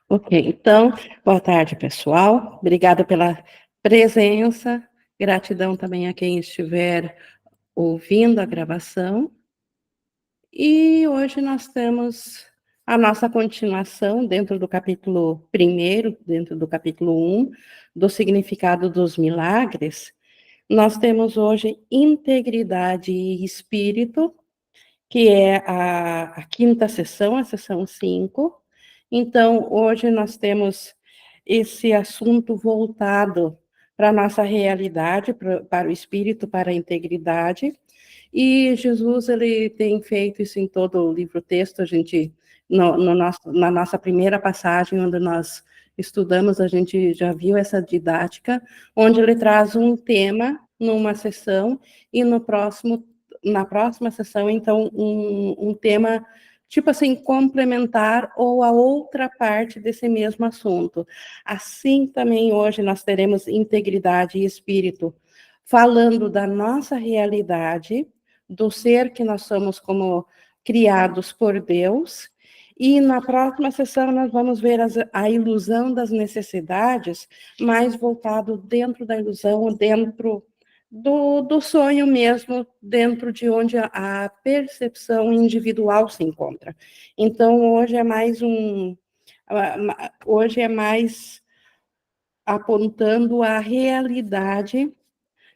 Ok, então, boa tarde, pessoal. Obrigada pela presença. Gratidão também a quem estiver ouvindo a gravação. E hoje nós temos a nossa continuação dentro do capítulo 1º, dentro do capítulo 1, do significado dos milagres. Nós temos hoje integridade e espírito, que é a quinta sessão, a sessão 5. Então, hoje nós temos esse assunto voltado para a nossa realidade, para o espírito, para a integridade. E Jesus, ele tem feito isso em todo o livro-texto. A gente, na nossa primeira passagem, onde nós estudamos, a gente já viu essa didática, onde ele traz um tema numa sessão e na próxima sessão, então, um tema, tipo assim, complementar ou a outra parte desse mesmo assunto. Assim também hoje nós teremos integridade e espírito, falando da nossa realidade, do ser que nós somos como criados por Deus, e na próxima sessão nós vamos ver a ilusão das necessidades, mais voltado dentro da ilusão, dentro do sonho mesmo, dentro de onde a percepção individual se encontra. Então, hoje é mais apontando a realidade,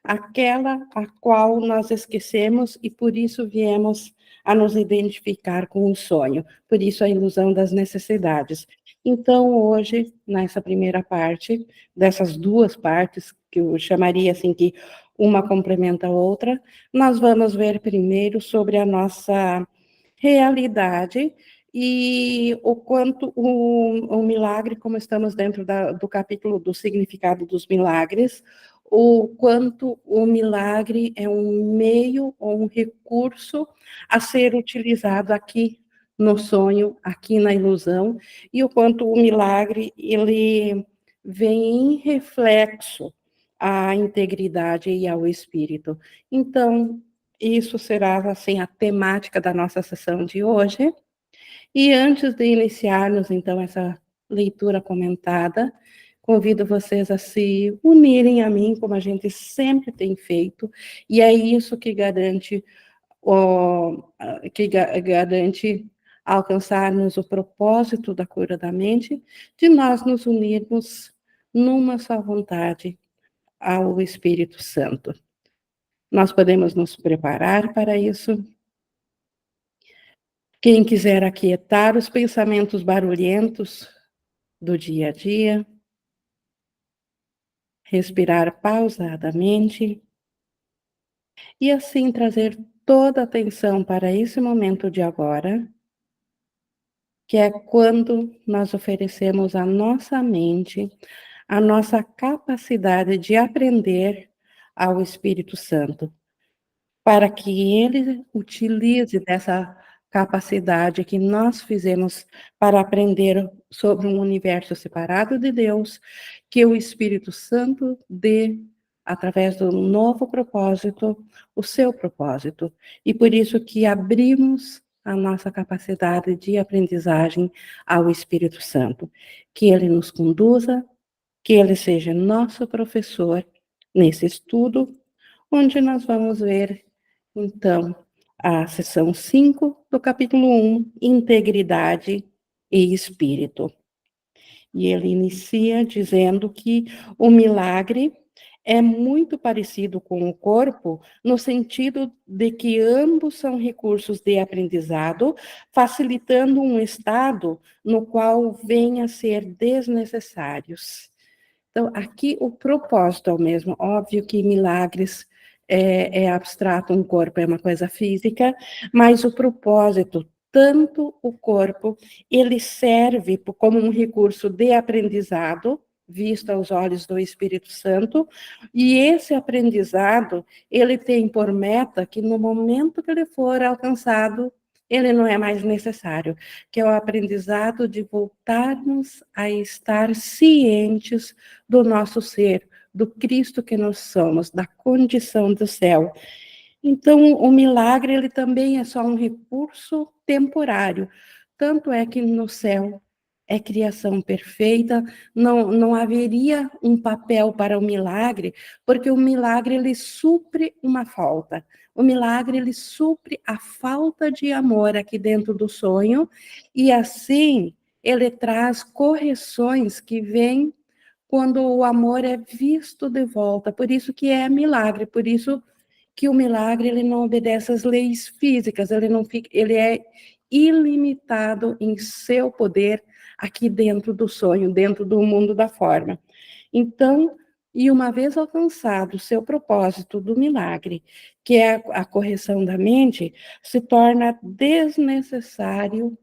aquela a qual nós esquecemos e por isso viemos a nos identificar com o sonho, por isso a ilusão das necessidades. Então, hoje, nessa primeira parte, dessas duas partes, que eu chamaria assim que uma complementa a outra, nós vamos ver primeiro sobre a nossa realidade e o quanto o milagre, como estamos dentro do capítulo do significado dos milagres, o quanto o milagre é um meio ou um recurso a ser utilizado aqui no sonho, aqui na ilusão, e o quanto o milagre, ele vem em reflexo à integridade e ao espírito. Então, isso será, assim, a temática da nossa sessão de hoje. E antes de iniciarmos, então, essa leitura comentada, convido vocês a se unirem a mim, como a gente sempre tem feito, e é isso que garante, garante alcançarmos o propósito da cura da mente, de nós nos unirmos numa só vontade ao Espírito Santo. Nós podemos nos preparar para isso. Quem quiser aquietar os pensamentos barulhentos do dia a dia, respirar pausadamente e assim trazer toda a atenção para esse momento de agora, que é quando nós oferecemos à nossa mente a nossa capacidade de aprender ao Espírito Santo, para que ele utilize dessa capacidade que nós fizemos para aprender sobre um universo separado de Deus, que o Espírito Santo dê, através do novo propósito, o seu propósito. E por isso que abrimos a nossa capacidade de aprendizagem ao Espírito Santo. Que ele nos conduza, que ele seja nosso professor nesse estudo, onde nós vamos ver, então, a seção 5 do capítulo 1, Integridade e Espírito. E ele inicia dizendo que o milagre é muito parecido com o corpo, no sentido de que ambos são recursos de aprendizado, facilitando um estado no qual venha a ser desnecessários. Então, aqui o propósito é o mesmo. Óbvio que milagres é abstrato, um corpo é uma coisa física, mas o propósito, tanto o corpo, ele serve como um recurso de aprendizado, visto aos olhos do Espírito Santo, e esse aprendizado, ele tem por meta que no momento que ele for alcançado, ele não é mais necessário, que é o aprendizado de voltarmos a estar cientes do nosso ser, do Cristo que nós somos, da condição do céu. Então, o milagre, ele também é só um recurso temporário. Tanto é que no céu é criação perfeita, não haveria um papel para o milagre, porque o milagre ele supre uma falta. O milagre ele supre a falta de amor aqui dentro do sonho, e assim ele traz correções que vêm quando o amor é visto de volta. Por isso que é milagre, por isso que o milagre ele não obedece às leis físicas, ele não fica, ele é ilimitado em seu poder aqui dentro do sonho, dentro do mundo da forma. Então, e uma vez alcançado o seu propósito do milagre, que é a correção da mente, se torna desnecessário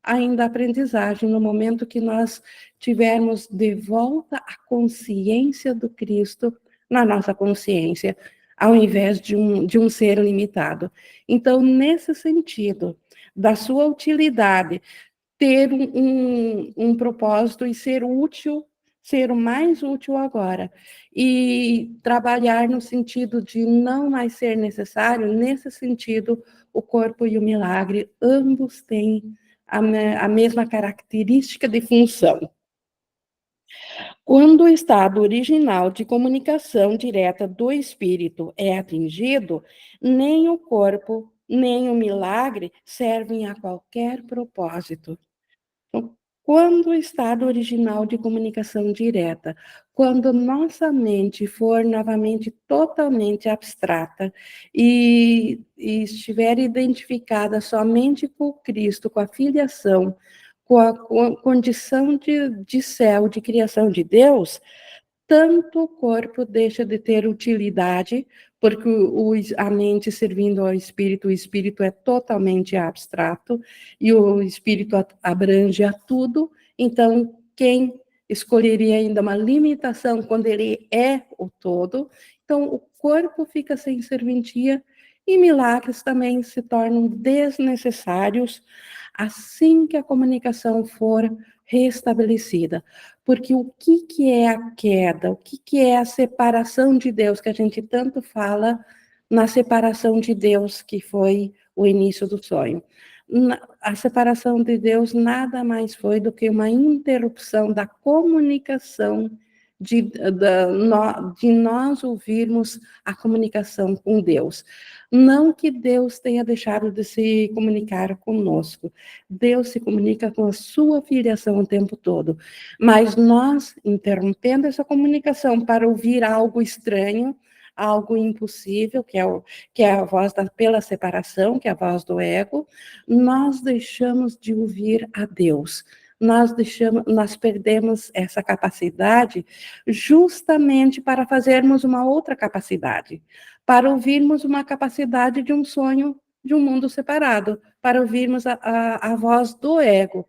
ainda a aprendizagem no momento que nós tivermos de volta a consciência do Cristo na nossa consciência, ao invés de um ser limitado. Então, nesse sentido, da sua utilidade, ter um propósito e ser útil, ser o mais útil agora, e trabalhar no sentido de não mais ser necessário, nesse sentido, o corpo e o milagre, ambos têm a mesma característica de função. Quando o estado original de comunicação direta do espírito é atingido, nem o corpo, nem o milagre servem a qualquer propósito. Então, quando o estado original de comunicação direta, quando nossa mente for novamente totalmente abstrata e estiver identificada somente com Cristo, com a filiação, com a condição de céu, de criação de Deus, tanto o corpo deixa de ter utilidade, porque a mente servindo ao espírito, o espírito é totalmente abstrato, e o espírito abrange a tudo, então quem escolheria ainda uma limitação quando ele é o todo? Então o corpo fica sem serventia, e milagres também se tornam desnecessários assim que a comunicação for restabelecida. Porque o que é a queda? O que é a separação de Deus, que a gente tanto fala na separação de Deus, que foi o início do sonho? A separação de Deus nada mais foi do que uma interrupção da comunicação, de nós ouvirmos a comunicação com Deus. Não que Deus tenha deixado de se comunicar conosco, Deus se comunica com a sua filiação o tempo todo, mas nós, interrompendo essa comunicação para ouvir algo estranho, algo impossível, que é a voz pela separação, que é a voz do ego, nós deixamos de ouvir a Deus. Nós perdemos essa capacidade justamente para fazermos uma outra capacidade, para ouvirmos uma capacidade de um sonho de um mundo separado, para ouvirmos a voz do ego.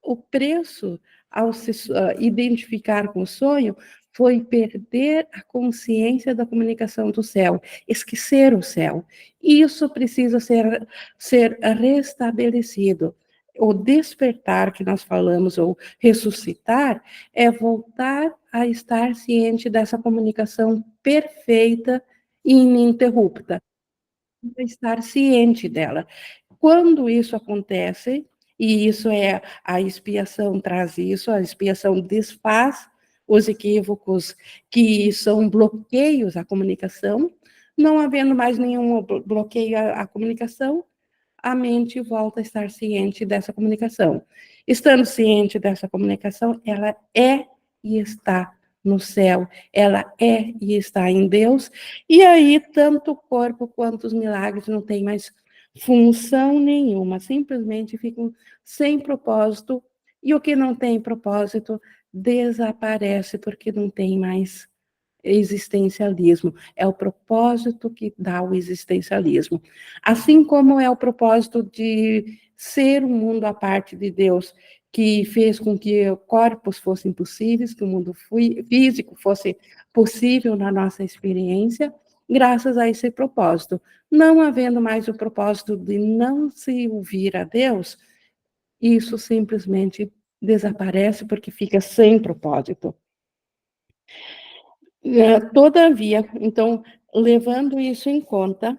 O preço ao se identificar com o sonho foi perder a consciência da comunicação do céu, esquecer o céu. Isso precisa ser restabelecido. O despertar que nós falamos, ou ressuscitar, é voltar a estar ciente dessa comunicação perfeita e ininterrupta, estar ciente dela. Quando isso acontece, e isso é a expiação traz isso, a expiação desfaz os equívocos que são bloqueios à comunicação, não havendo mais nenhum bloqueio à comunicação, a mente volta a estar ciente dessa comunicação. Estando ciente dessa comunicação, ela é e está no céu, ela é e está em Deus, e aí tanto o corpo quanto os milagres não têm mais função nenhuma, simplesmente ficam sem propósito, e o que não tem propósito desaparece porque não tem mais existencialismo. É o propósito que dá o existencialismo. Assim como é o propósito de ser um mundo à parte de Deus, que fez com que corpos fossem possíveis, que o mundo físico fosse possível na nossa experiência, graças a esse propósito. Não havendo mais o propósito de não se ouvir a Deus, isso simplesmente desaparece porque fica sem propósito. Todavia, então, levando isso em conta,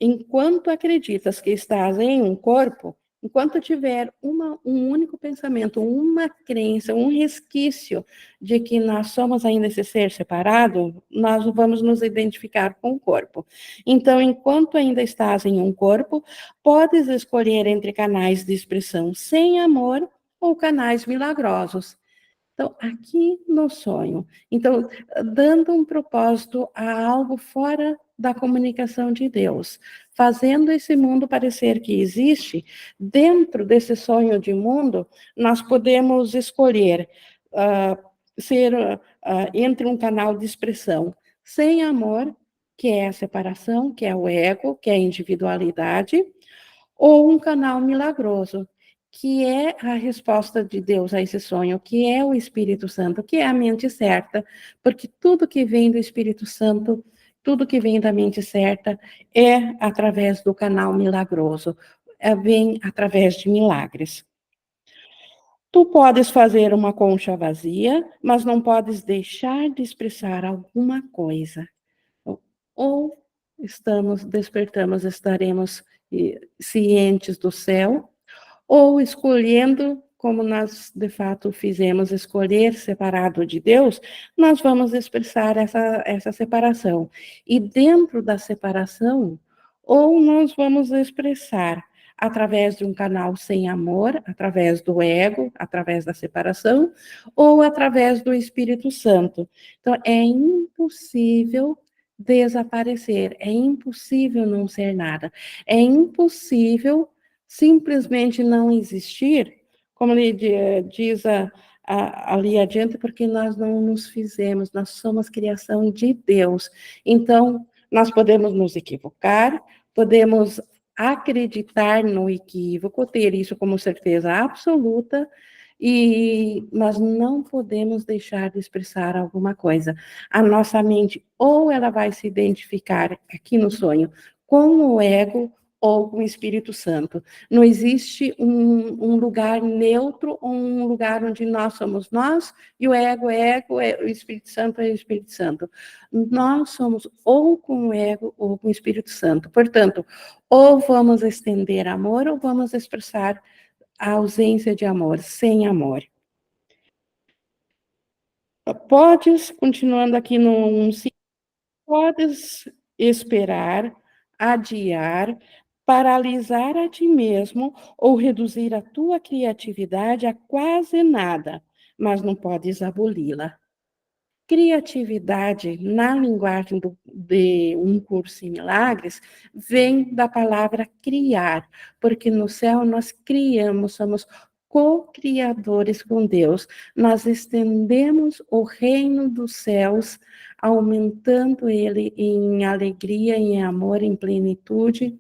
enquanto acreditas que estás em um corpo, enquanto tiver um único pensamento, uma crença, um resquício de que nós somos ainda esse ser separado, nós vamos nos identificar com o corpo. Então, enquanto ainda estás em um corpo, podes escolher entre canais de expressão sem amor ou canais milagrosos. Então, aqui no sonho. Então, dando um propósito a algo fora da comunicação de Deus, fazendo esse mundo parecer que existe, dentro desse sonho de mundo, nós podemos escolher ser entre um canal de expressão sem amor, que é a separação, que é o ego, que é a individualidade, ou um canal milagroso, que é a resposta de Deus a esse sonho, que é o Espírito Santo, que é a mente certa, porque tudo que vem do Espírito Santo, tudo que vem da mente certa, é através do canal milagroso, vem através de milagres. Tu podes fazer uma concha vazia, mas não podes deixar de expressar alguma coisa. Ou despertamos, estaremos cientes do céu, ou escolhendo, como nós de fato fizemos, escolher separado de Deus, nós vamos expressar essa separação. E dentro da separação, ou nós vamos expressar através de um canal sem amor, através do ego, através da separação, ou através do Espírito Santo. Então, é impossível desaparecer, é impossível não ser nada, é impossível simplesmente não existir, como ele diz ali adiante, porque nós não nos fizemos, nós somos criação de Deus. Então, nós podemos nos equivocar, podemos acreditar no equívoco, ter isso como certeza absoluta, mas não podemos deixar de expressar alguma coisa. A nossa mente, ou ela vai se identificar aqui no sonho com o ego, ou com o Espírito Santo. Não existe um lugar neutro, ou um lugar onde nós somos nós, e o ego é ego, o Espírito Santo é o Espírito Santo. Nós somos ou com o ego, ou com o Espírito Santo. Portanto, ou vamos estender amor, ou vamos expressar a ausência de amor, sem amor. Podes, continuando aqui no podes esperar, adiar, paralisar a ti mesmo ou reduzir a tua criatividade a quase nada, mas não podes aboli-la. Criatividade, na linguagem de um curso em milagres, vem da palavra criar, porque no céu nós criamos, somos co-criadores com Deus. Nós estendemos o reino dos céus, aumentando ele em alegria, em amor, em plenitude,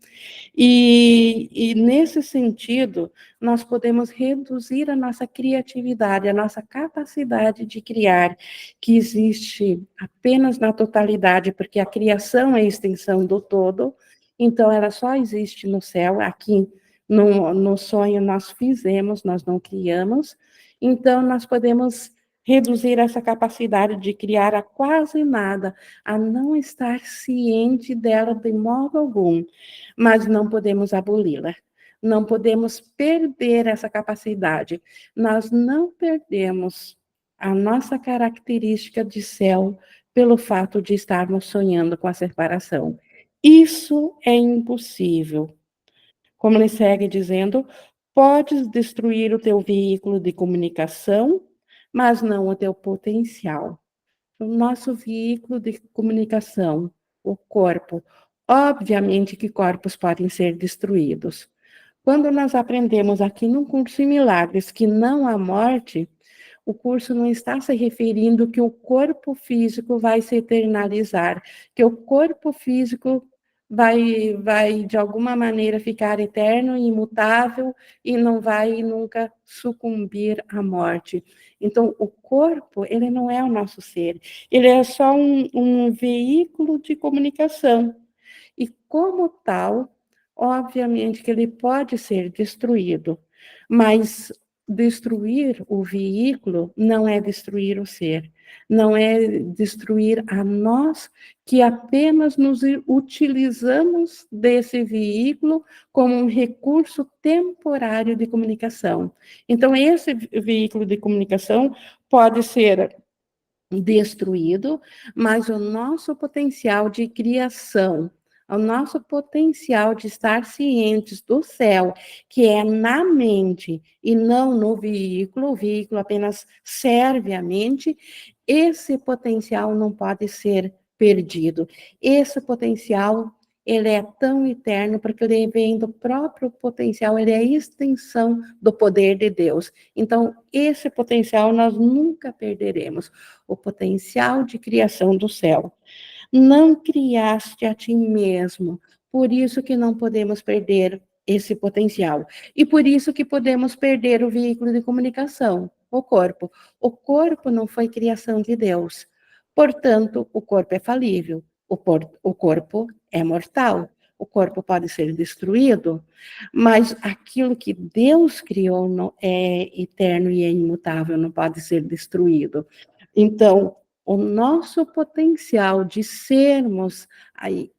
e nesse sentido, nós podemos reduzir a nossa criatividade, a nossa capacidade de criar, que existe apenas na totalidade, porque a criação é a extensão do todo, então ela só existe no céu, aqui no sonho nós fizemos, nós não criamos, então nós podemos reduzir essa capacidade de criar a quase nada, a não estar ciente dela de modo algum, mas não podemos aboli-la. Não podemos perder essa capacidade. Nós não perdemos a nossa característica de céu pelo fato de estarmos sonhando com a separação. Isso é impossível. Como ele segue dizendo, podes destruir o teu veículo de comunicação, mas não o teu potencial. O nosso veículo de comunicação, o corpo. Obviamente que corpos podem ser destruídos. Quando nós aprendemos aqui no curso em Milagres que não há morte, o curso não está se referindo que o corpo físico vai se eternalizar, que o corpo físico vai de alguma maneira ficar eterno, imutável e não vai nunca sucumbir à morte. Então, o corpo, ele não é o nosso ser, ele é só um veículo de comunicação. E como tal, obviamente que ele pode ser destruído, mas destruir o veículo não é destruir o ser, não é destruir a nós que apenas nos utilizamos desse veículo como um recurso temporário de comunicação. Então, esse veículo de comunicação pode ser destruído, mas o nosso potencial de criação, o nosso potencial de estar cientes do céu, que é na mente e não no veículo, o veículo apenas serve à mente, esse potencial não pode ser perdido. Esse potencial, ele é tão eterno porque ele vem do próprio potencial, ele é a extensão do poder de Deus. Então, esse potencial nós nunca perderemos, o potencial de criação do céu. Não criaste a ti mesmo, por isso que não podemos perder esse potencial. E por isso que podemos perder o veículo de comunicação, o corpo. O corpo não foi criação de Deus. Portanto, o corpo é falível, o corpo é mortal. O corpo pode ser destruído, mas aquilo que Deus criou é eterno e é imutável, não pode ser destruído. Então, o nosso potencial de sermos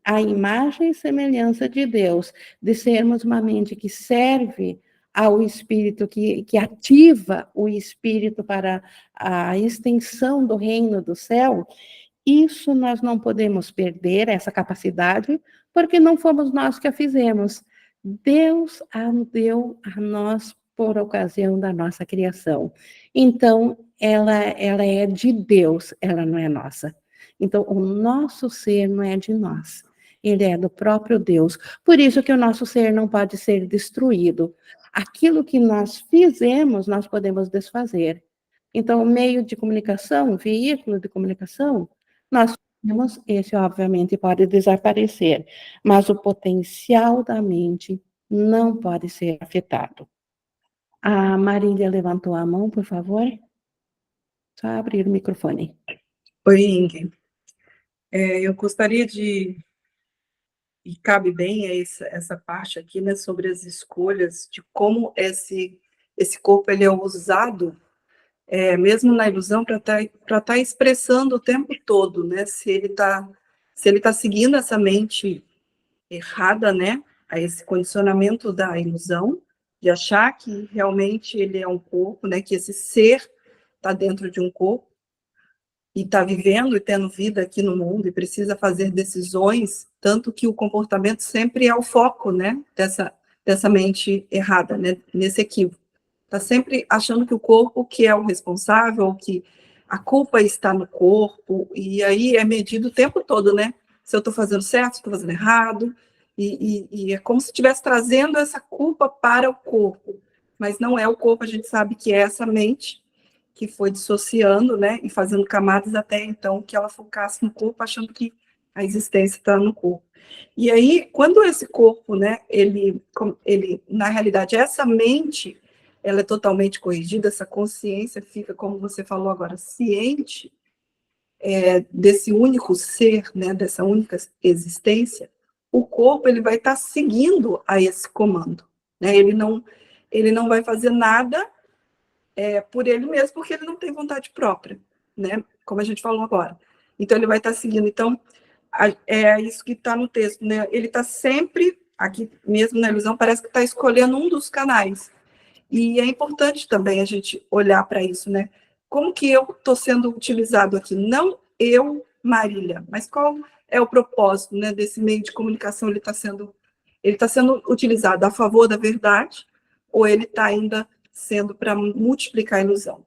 a imagem e semelhança de Deus, de sermos uma mente que serve ao Espírito, que ativa o Espírito para a extensão do reino do céu, isso nós não podemos perder, essa capacidade, porque não fomos nós que a fizemos. Deus a deu a nós por ocasião da nossa criação. Então, ela é de Deus, ela não é nossa. Então, o nosso ser não é de nós, ele é do próprio Deus. Por isso que o nosso ser não pode ser destruído. Aquilo que nós fizemos, nós podemos desfazer. Então, o meio de comunicação, o veículo de comunicação, nós temos, esse obviamente pode desaparecer, mas o potencial da mente não pode ser afetado. A Marília levantou a mão, por favor. Só abrir o microfone. Oi, Ingrid. Eu gostaria de, e cabe bem essa parte aqui, né, sobre as escolhas, de como esse corpo ele é usado, mesmo na ilusão, para tá expressando o tempo todo, né, se ele tá seguindo essa mente errada, né, a esse condicionamento da ilusão, de achar que realmente ele é um corpo, né, que esse ser está dentro de um corpo, e está vivendo e tendo vida aqui no mundo, e precisa fazer decisões, tanto que o comportamento sempre é o foco, né, dessa mente errada, né, nesse equívoco. Está sempre achando que o corpo que é o responsável, que a culpa está no corpo, e aí é medido o tempo todo, né, se eu estou fazendo certo, se estou fazendo errado, e é como se estivesse trazendo essa culpa para o corpo, mas não é o corpo, a gente sabe que é essa mente, que foi dissociando, né, e fazendo camadas até então que ela focasse no corpo, achando que a existência está no corpo. E aí, quando esse corpo, né, ele, na realidade, essa mente, ela é totalmente corrigida, essa consciência fica, como você falou agora, ciente desse único ser, né, dessa única existência, o corpo ele vai estar seguindo a esse comando, né, ele não vai fazer nada por ele mesmo, porque ele não tem vontade própria, né? Como a gente falou agora. Então, ele vai estar seguindo. Então, é isso que está no texto, né? Ele está sempre, aqui mesmo na ilusão, parece que está escolhendo um dos canais. E é importante também a gente olhar para isso, né? Como que eu estou sendo utilizado aqui? Não eu, Marília, mas qual é o propósito, né, desse meio de comunicação? Ele está sendo utilizado a favor da verdade, ou ele está ainda sendo para multiplicar a ilusão?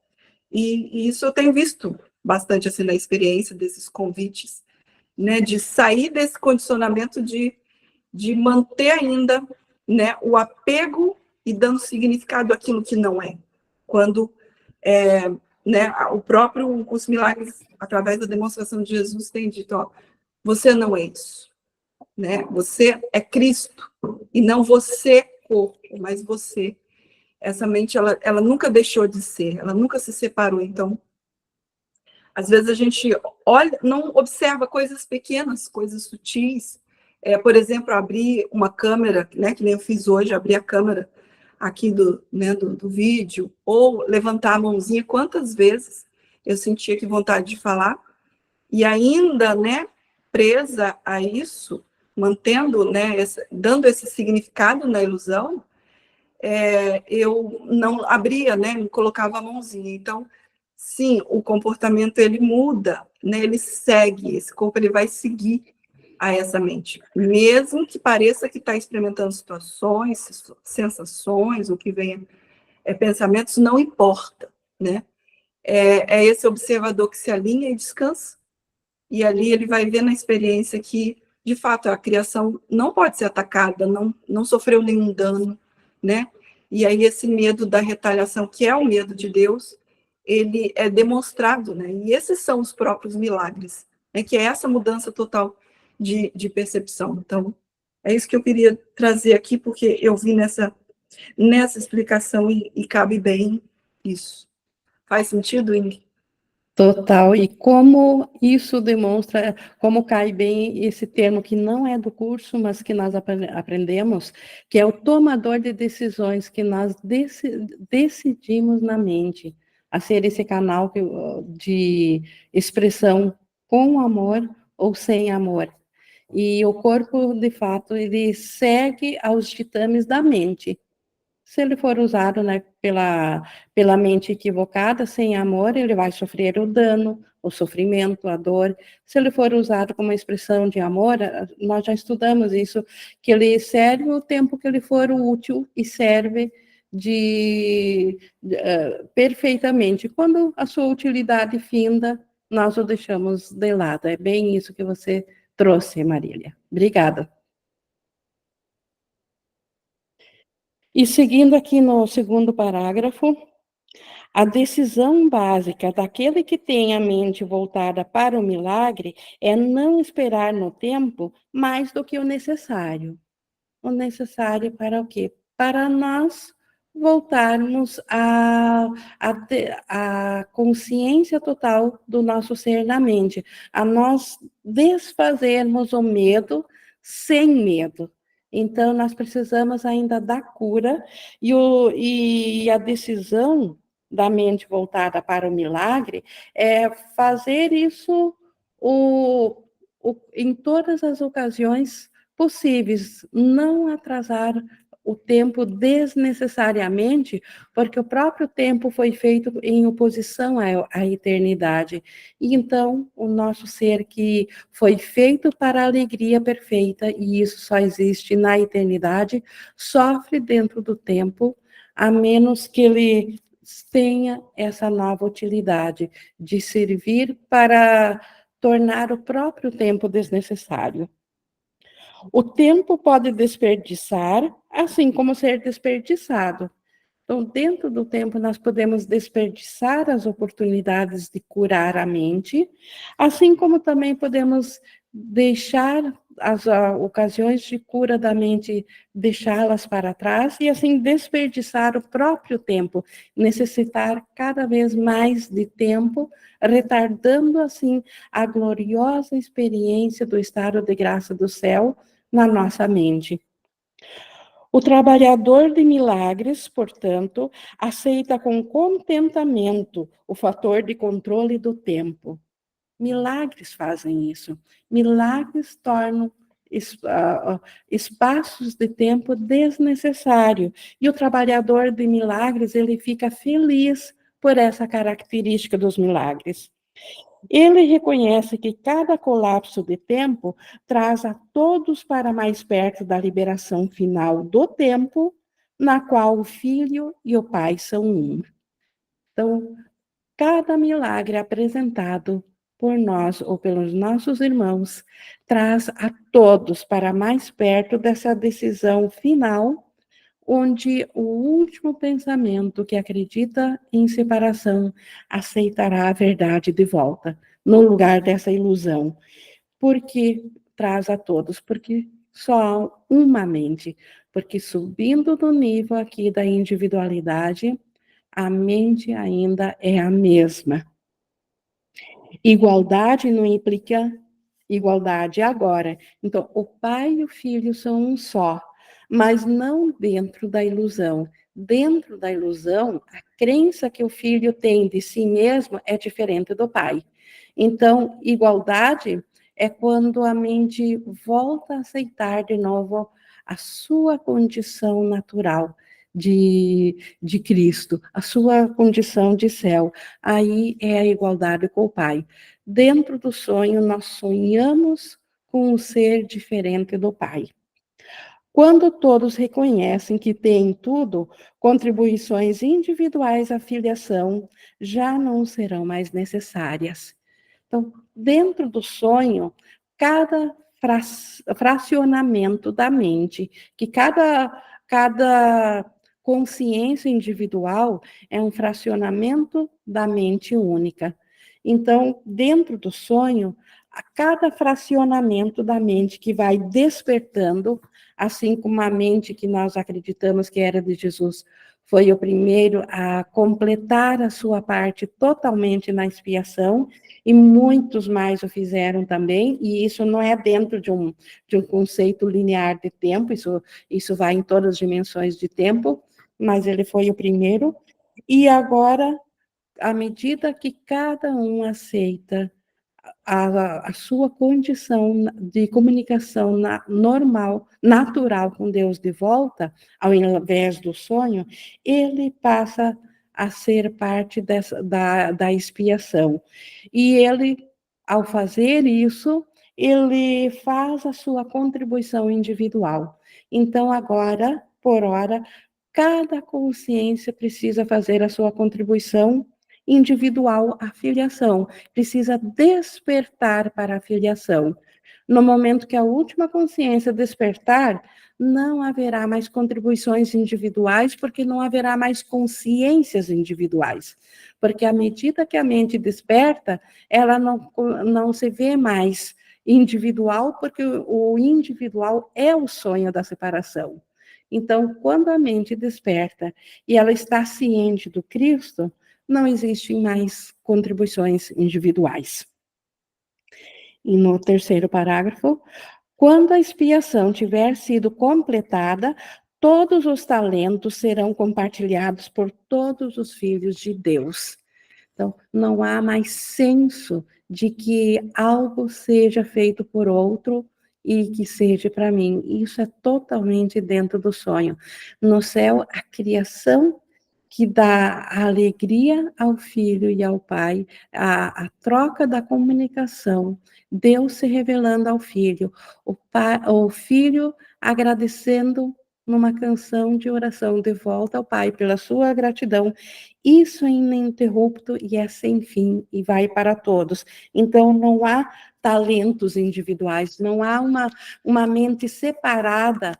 E isso eu tenho visto bastante assim na experiência desses convites, né, de sair desse condicionamento de manter ainda, né, o apego e dando significado àquilo que não é. Quando né, o próprio curso Milagres, através da demonstração de Jesus, tem dito, ó, você não é isso, né? Você é Cristo, e não você corpo, mas você. Essa mente, ela nunca deixou de ser, ela nunca se separou. Então, às vezes a gente olha, não observa coisas pequenas, coisas sutis. Por exemplo, abrir uma câmera, né, que nem eu fiz hoje, abrir a câmera aqui do vídeo, ou levantar a mãozinha, quantas vezes eu sentia que vontade de falar, e ainda, né, presa a isso, mantendo, né, dando esse significado na ilusão, eu não abria, né, não colocava a mãozinha. Então, sim, o comportamento ele muda, né, ele segue, esse corpo ele vai seguir a essa mente, mesmo que pareça que está experimentando situações, sensações, o que venha pensamentos, não importa, né? É esse observador que se alinha e descansa, e ali ele vai ver na experiência que, de fato, a criação não pode ser atacada, não sofreu nenhum dano, né? E aí esse medo da retaliação, que é o medo de Deus, ele é demonstrado, né? E esses são os próprios milagres, né? Que é essa mudança total de percepção. Então, é isso que eu queria trazer aqui, porque eu vi nessa explicação e cabe bem isso. Faz sentido, Ingrid? Total, e como isso demonstra, como cai bem esse termo que não é do curso, mas que nós aprendemos, que é o tomador de decisões, que nós decidimos na mente, a ser esse canal de expressão com amor ou sem amor. E o corpo, de fato, ele segue aos ditames da mente. Se ele for usado, né, pela mente equivocada, sem amor, ele vai sofrer o dano, o sofrimento, a dor. Se ele for usado como expressão de amor, nós já estudamos isso, que ele serve o tempo que ele for útil e serve perfeitamente. Quando a sua utilidade finda, nós o deixamos de lado. É bem isso que você trouxe, Marília. Obrigada. E seguindo aqui no segundo parágrafo, a decisão básica daquele que tem a mente voltada para o milagre é não esperar no tempo mais do que o necessário. O necessário para o quê? Para nós voltarmos à consciência total do nosso ser na mente, a nós desfazermos o medo sem medo. Então, nós precisamos ainda da cura e a decisão da mente voltada para o milagre é fazer isso em todas as ocasiões possíveis, não atrasar o tempo desnecessariamente, porque o próprio tempo foi feito em oposição à eternidade. E então, o nosso ser que foi feito para a alegria perfeita, e isso só existe na eternidade, sofre dentro do tempo, a menos que ele tenha essa nova utilidade de servir para tornar o próprio tempo desnecessário. O tempo pode desperdiçar, assim como ser desperdiçado. Então, dentro do tempo, nós podemos desperdiçar as oportunidades de curar a mente, assim como também podemos deixar as ocasiões de cura da mente, deixá-las para trás e assim desperdiçar o próprio tempo, necessitar cada vez mais de tempo, retardando assim a gloriosa experiência do estado de graça do céu na nossa mente. O trabalhador de milagres, portanto, aceita com contentamento o fator de controle do tempo. Milagres fazem isso. Milagres tornam espaços de tempo desnecessário. E o trabalhador de milagres, ele fica feliz por essa característica dos milagres. Ele reconhece que cada colapso de tempo traz a todos para mais perto da liberação final do tempo, na qual o Filho e o Pai são um. Então, cada milagre apresentado por nós ou pelos nossos irmãos traz a todos para mais perto dessa decisão final, onde o último pensamento que acredita em separação aceitará a verdade de volta, no lugar dessa ilusão. Porque traz a todos, porque só há uma mente, porque subindo do nível aqui da individualidade, a mente ainda é a mesma. Igualdade não implica igualdade agora. Então, o pai e o filho são um só, mas não dentro da ilusão, dentro da ilusão, a crença que o filho tem de si mesmo é diferente do pai. Então, igualdade é quando a mente volta a aceitar de novo a sua condição natural de Cristo, a sua condição de céu. Aí é a igualdade com o Pai. Dentro do sonho, nós sonhamos com um ser diferente do Pai. Quando todos reconhecem que têm tudo, contribuições individuais à filiação já não serão mais necessárias. Então, dentro do sonho, cada fracionamento da mente, que cada consciência individual é um fracionamento da mente única. Então, dentro do sonho, a cada fracionamento da mente que vai despertando, assim como a mente que nós acreditamos que era de Jesus, foi o primeiro a completar a sua parte totalmente na expiação, e muitos mais o fizeram também, e isso não é dentro de um conceito linear de tempo, isso vai em todas as dimensões de tempo, mas ele foi o primeiro, e agora, à medida que cada um aceita a sua condição de comunicação normal, natural com Deus de volta, ao invés do sonho, ele passa a ser parte da expiação. E ele, ao fazer isso, ele faz a sua contribuição individual. Então, agora, por hora, cada consciência precisa fazer a sua contribuição individual à filiação, precisa despertar para a filiação. No momento que a última consciência despertar, não haverá mais contribuições individuais, porque não haverá mais consciências individuais. Porque à medida que a mente desperta, ela não se vê mais individual, porque o individual é o sonho da separação. Então, quando a mente desperta e ela está ciente do Cristo, não existem mais contribuições individuais. E no terceiro parágrafo, quando a expiação tiver sido completada, todos os talentos serão compartilhados por todos os filhos de Deus. Então, não há mais senso de que algo seja feito por outro e que seja para mim. Isso é totalmente dentro do sonho. No céu, a criação que dá a alegria ao filho e ao pai, a troca da comunicação, Deus se revelando ao filho, o filho agradecendo numa canção de oração de volta ao pai pela sua gratidão. Isso é ininterrupto e é sem fim e vai para todos. Então, não há talentos individuais, não há uma mente separada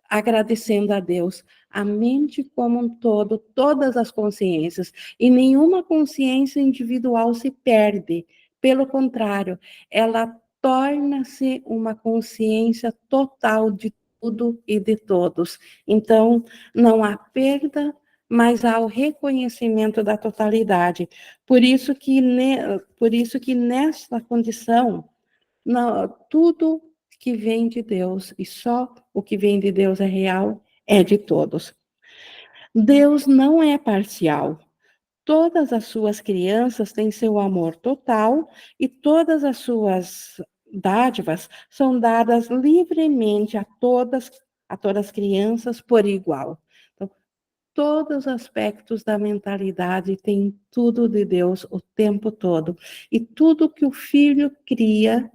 agradecendo a Deus. A mente como um todo, todas as consciências, e nenhuma consciência individual se perde. Pelo contrário, ela torna-se uma consciência total de tudo e de todos. Então, não há perda, mas há o reconhecimento da totalidade. Por isso que nessa condição, não, tudo que vem de Deus, e só o que vem de Deus é real, é de todos. Deus não é parcial. Todas as suas crianças têm seu amor total e todas as suas dádivas são dadas livremente a todas as crianças por igual. Então, todos os aspectos da mentalidade têm tudo de Deus o tempo todo. E tudo que o filho cria,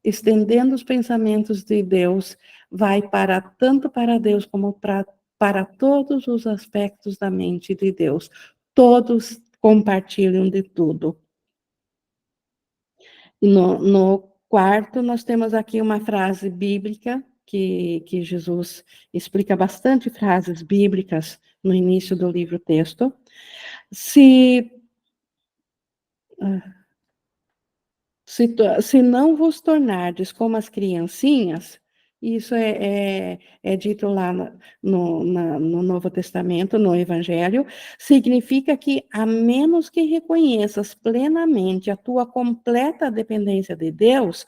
estendendo os pensamentos de Deus, vai para tanto para Deus como para todos os aspectos da mente de Deus. Todos compartilham de tudo. No quarto, nós temos aqui uma frase bíblica, que Jesus explica bastante frases bíblicas no início do livro-texto. Se Se não vos tornardes como as criancinhas, isso é dito lá no Novo Testamento, no Evangelho, significa que, a menos que reconheças plenamente a tua completa dependência de Deus,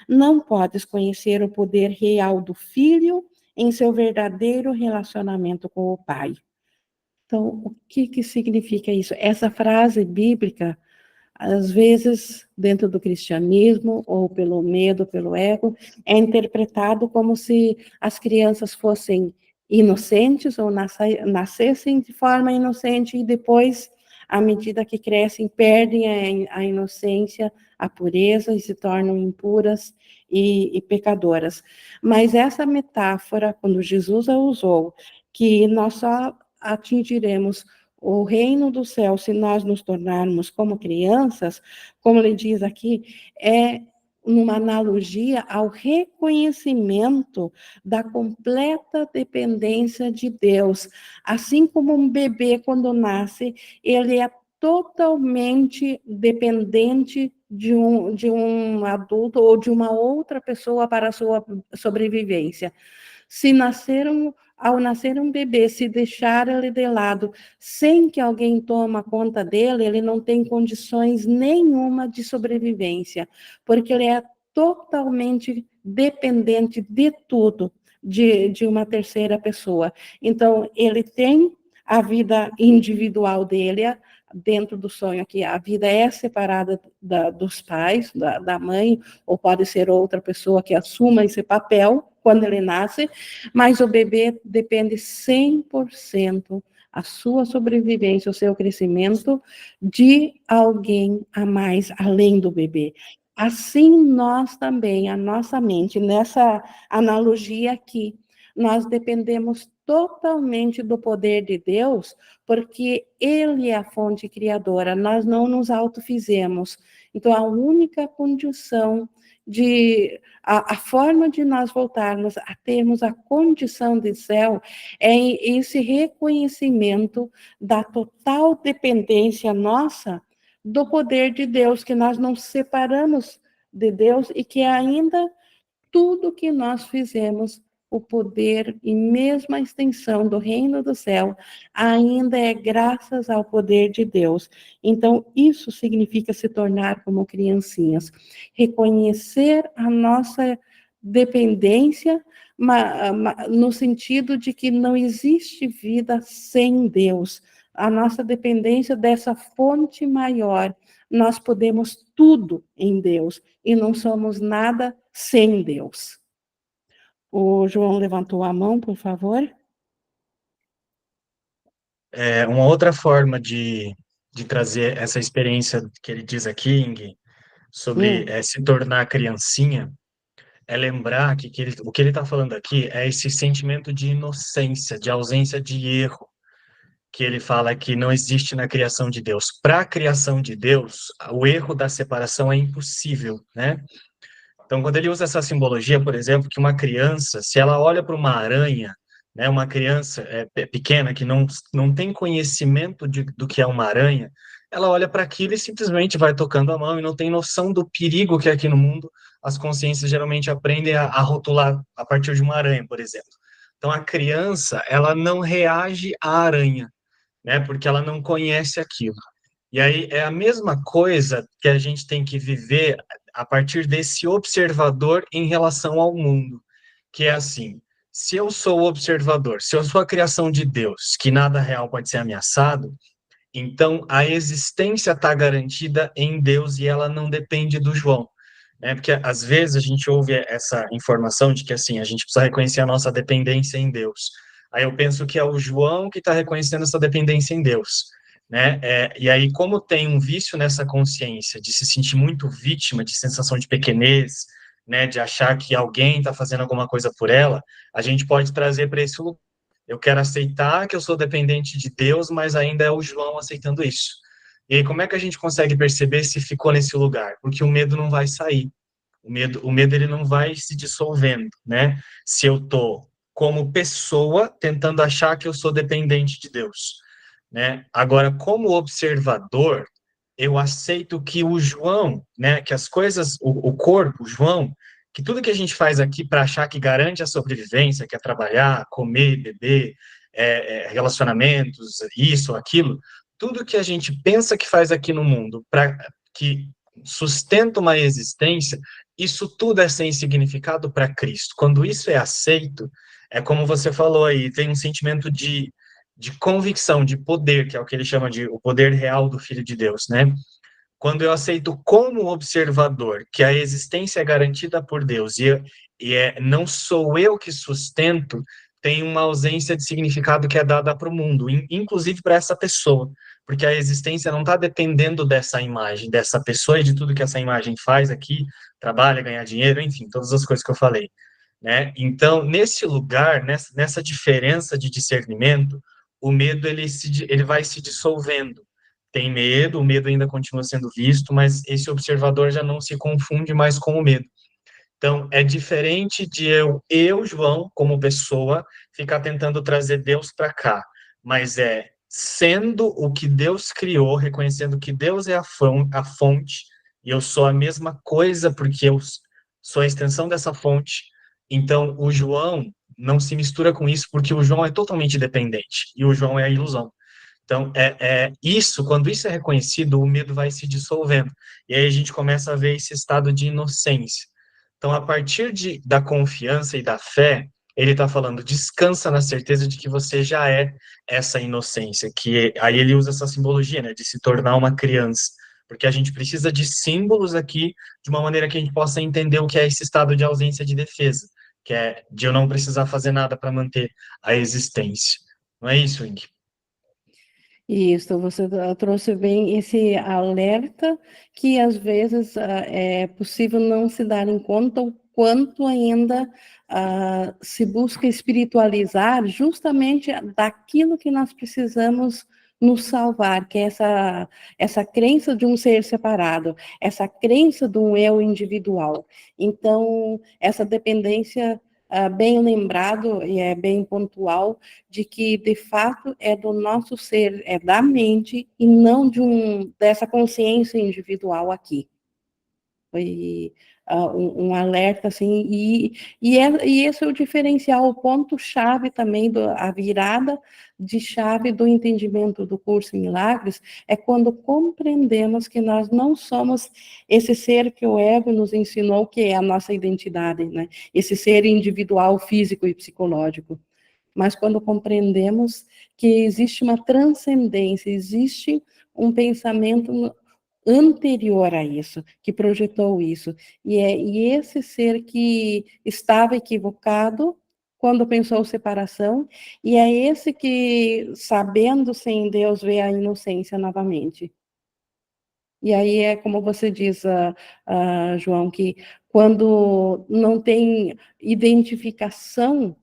não podes conhecer o poder real do Filho em seu verdadeiro relacionamento com o Pai. Então, o que que significa isso? Essa frase bíblica, às vezes, dentro do cristianismo, ou pelo medo, pelo ego, é interpretado como se as crianças fossem inocentes ou nascessem de forma inocente e depois, à medida que crescem, perdem a inocência, a pureza e se tornam impuras e pecadoras. Mas essa metáfora, quando Jesus a usou, que nós só atingiremos o reino do céu, se nós nos tornarmos como crianças, como ele diz aqui, é uma analogia ao reconhecimento da completa dependência de Deus. Assim como um bebê, quando nasce, ele é totalmente dependente de um adulto ou de uma outra pessoa para a sua sobrevivência. Se nasceram, ao nascer um bebê, se deixar ele de lado, sem que alguém tome conta dele, ele não tem condições nenhuma de sobrevivência, porque ele é totalmente dependente de tudo, de uma terceira pessoa. Então, ele tem a vida individual dele, dentro do sonho aqui, a vida é separada dos pais, da mãe, ou pode ser outra pessoa que assuma esse papel quando ele nasce, mas o bebê depende 100% a sua sobrevivência, o seu crescimento, de alguém a mais além do bebê. Assim, nós também, a nossa mente, nessa analogia aqui, nós dependemos totalmente do poder de Deus, porque Ele é a fonte criadora, nós não nos autofizemos. Então, a única condição a forma de nós voltarmos a termos a condição de céu é esse reconhecimento da total dependência nossa do poder de Deus, que nós não separamos de Deus e que ainda tudo que nós fizemos, o poder e mesmo a extensão do reino do céu, ainda é graças ao poder de Deus. Então, isso significa se tornar como criancinhas, reconhecer a nossa dependência, no sentido de que não existe vida sem Deus. A nossa dependência dessa fonte maior, nós podemos tudo em Deus e não somos nada sem Deus. O João levantou a mão, por favor. Uma outra forma de trazer essa experiência que ele diz aqui, Ing, sobre se tornar criancinha, é lembrar o que ele está falando aqui é esse sentimento de inocência, de ausência de erro, que ele fala que não existe na criação de Deus. Para a criação de Deus, o erro da separação é impossível, né? Então, quando ele usa essa simbologia, por exemplo, que uma criança, se ela olha para uma aranha, né, uma criança pequena que não tem conhecimento do que é uma aranha, ela olha para aquilo e simplesmente vai tocando a mão e não tem noção do perigo que aqui no mundo as consciências geralmente aprendem a rotular a partir de uma aranha, por exemplo. Então, a criança, ela não reage à aranha, né, porque ela não conhece aquilo. E aí é a mesma coisa que a gente tem que viver a partir desse observador em relação ao mundo, que é assim, se eu sou o observador, se eu sou a criação de Deus, que nada real pode ser ameaçado, então a existência está garantida em Deus e ela não depende do João. Né? Porque às vezes a gente ouve essa informação de que assim, a gente precisa reconhecer a nossa dependência em Deus. Aí eu penso que é o João que está reconhecendo essa dependência em Deus. Né? E aí, como tem um vício nessa consciência de se sentir muito vítima, de sensação de pequenez, né, de achar que alguém está fazendo alguma coisa por ela, a gente pode trazer para esse lugar. Eu quero aceitar que eu sou dependente de Deus, mas ainda é o João aceitando isso. E aí, como é que a gente consegue perceber se ficou nesse lugar? Porque o medo não vai sair. O medo ele não vai se dissolvendo, né? Se eu tô como pessoa tentando achar que eu sou dependente de Deus, né? Agora, como observador, eu aceito que o João, né, que as coisas, o corpo, o João, que tudo que a gente faz aqui para achar que garante a sobrevivência, que é trabalhar, comer, beber, relacionamentos, isso, aquilo, tudo que a gente pensa que faz aqui no mundo para que sustenta uma existência, isso tudo é sem significado para Cristo. Quando isso é aceito, é como você falou aí, tem um sentimento de convicção, de poder, que é o que ele chama de o poder real do Filho de Deus, né? Quando eu aceito como observador que a existência é garantida por Deus não sou eu que sustento, tem uma ausência de significado que é dada para o mundo, inclusive para essa pessoa, porque a existência não está dependendo dessa imagem, dessa pessoa e de tudo que essa imagem faz aqui, trabalha, ganhar dinheiro, enfim, todas as coisas que eu falei, né? Então, nesse lugar, nessa diferença de discernimento, o medo ele vai se dissolvendo. Tem medo, o medo ainda continua sendo visto, mas esse observador já não se confunde mais com o medo. Então, é diferente de João, como pessoa, ficar tentando trazer Deus para cá, mas é sendo o que Deus criou, reconhecendo que Deus é a fonte, e eu sou a mesma coisa porque eu sou a extensão dessa fonte. Então, o João não se mistura com isso, porque o João é totalmente dependente, e o João é a ilusão. Então, quando isso é reconhecido, o medo vai se dissolvendo. E aí a gente começa a ver esse estado de inocência. Então, a partir da confiança e da fé, ele está falando, descansa na certeza de que você já é essa inocência, aí ele usa essa simbologia, né, de se tornar uma criança, porque a gente precisa de símbolos aqui, de uma maneira que a gente possa entender o que é esse estado de ausência de defesa, que é de eu não precisar fazer nada para manter a existência. Não é isso, Ing? Isso, você trouxe bem esse alerta que às vezes é possível não se dar em conta o quanto ainda se busca espiritualizar justamente daquilo que nós precisamos nos salvar, que é essa crença de um ser separado, essa crença de um eu individual. Então, essa dependência bem lembrado e é bem pontual de que de fato é do nosso ser, é da mente e não dessa consciência individual aqui. Foi um alerta assim e esse é o diferencial, o ponto chave também a virada de chave do entendimento do curso em milagres é quando compreendemos que nós não somos esse ser que o ego nos ensinou que é a nossa identidade, né? Esse ser individual, físico e psicológico, mas quando compreendemos que existe uma transcendência, existe um pensamento anterior a isso, que projetou isso, e esse ser que estava equivocado quando pensou separação, e é esse que, sabendo sem Deus, vê a inocência novamente. E aí é como você diz, João, que quando não tem identificação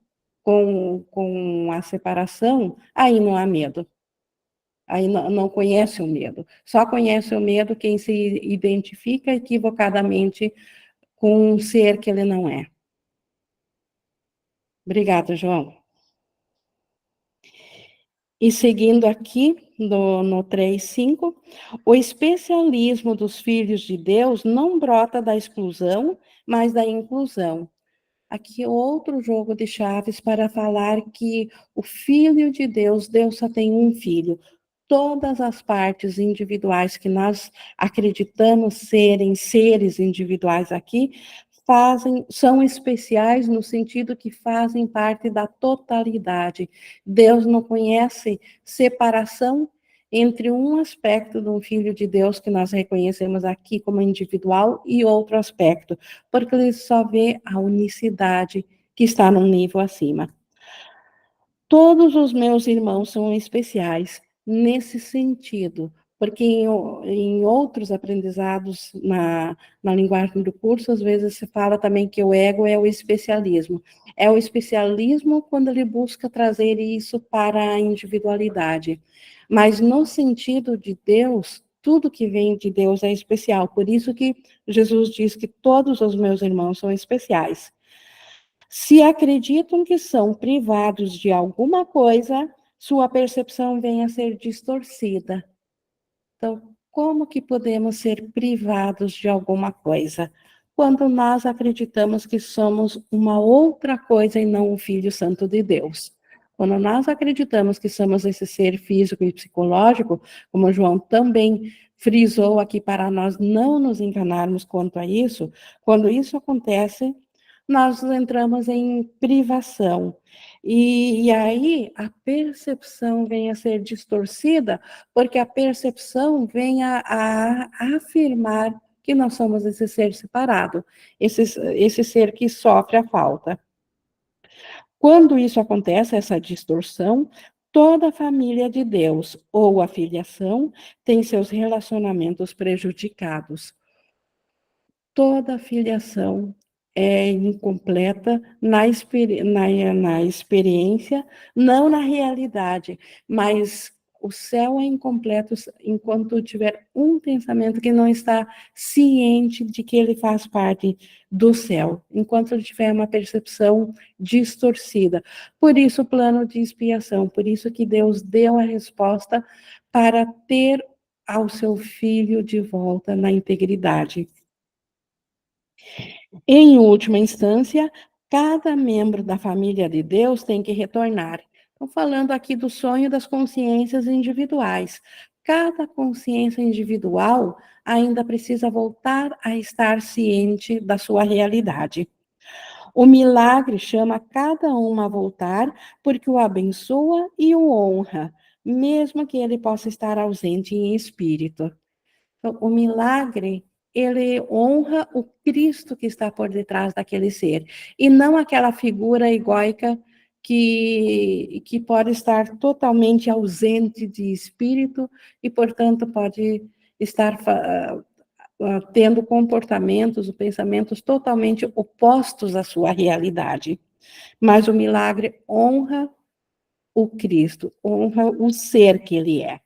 com a separação, aí não há medo. Aí não conhece o medo. Só conhece o medo quem se identifica equivocadamente com um ser que ele não é. Obrigada, João. E seguindo aqui no 3:5, o especialismo dos filhos de Deus não brota da exclusão, mas da inclusão. Aqui outro jogo de chaves para falar que o Filho de Deus só tem um filho. Todas as partes individuais que nós acreditamos serem seres individuais aqui, são especiais no sentido que fazem parte da totalidade. Deus não conhece separação entre um aspecto de um filho de Deus que nós reconhecemos aqui como individual e outro aspecto, porque ele só vê a unicidade que está num nível acima. Todos os meus irmãos são especiais nesse sentido, porque em outros aprendizados na linguagem do curso, às vezes se fala também que o ego é o especialismo. É o especialismo quando ele busca trazer isso para a individualidade. Mas no sentido de Deus, tudo que vem de Deus é especial. Por isso que Jesus diz que todos os meus irmãos são especiais. Se acreditam que são privados de alguma coisa, sua percepção vem a ser distorcida. Então, como que podemos ser privados de alguma coisa? Quando nós acreditamos que somos uma outra coisa e não o Filho Santo de Deus. Quando nós acreditamos que somos esse ser físico e psicológico, como João também frisou aqui para nós não nos enganarmos quanto a isso, quando isso acontece, nós entramos em privação. E aí a percepção vem a ser distorcida, porque a percepção vem a afirmar que nós somos esse ser separado, esse ser que sofre a falta. Quando isso acontece, essa distorção, toda a família de Deus ou a filiação tem seus relacionamentos prejudicados. Toda filiação é incompleta na experiência, não na realidade, mas o céu é incompleto enquanto tiver um pensamento que não está ciente de que ele faz parte do céu, enquanto ele tiver uma percepção distorcida. Por isso o plano de expiação, por isso que Deus deu a resposta para ter ao seu filho de volta na integridade. Em última instância, cada membro da família de Deus tem que retornar. Estou falando aqui do sonho das consciências individuais. Cada consciência individual ainda precisa voltar a estar ciente da sua realidade. O milagre chama cada um a voltar, porque o abençoa e o honra, mesmo que ele possa estar ausente em espírito. Então, o milagre, ele honra o Cristo que está por detrás daquele ser, e não aquela figura egóica que pode estar totalmente ausente de espírito e, portanto, pode estar tendo comportamentos, pensamentos totalmente opostos à sua realidade. Mas o milagre honra o Cristo, honra o ser que ele é.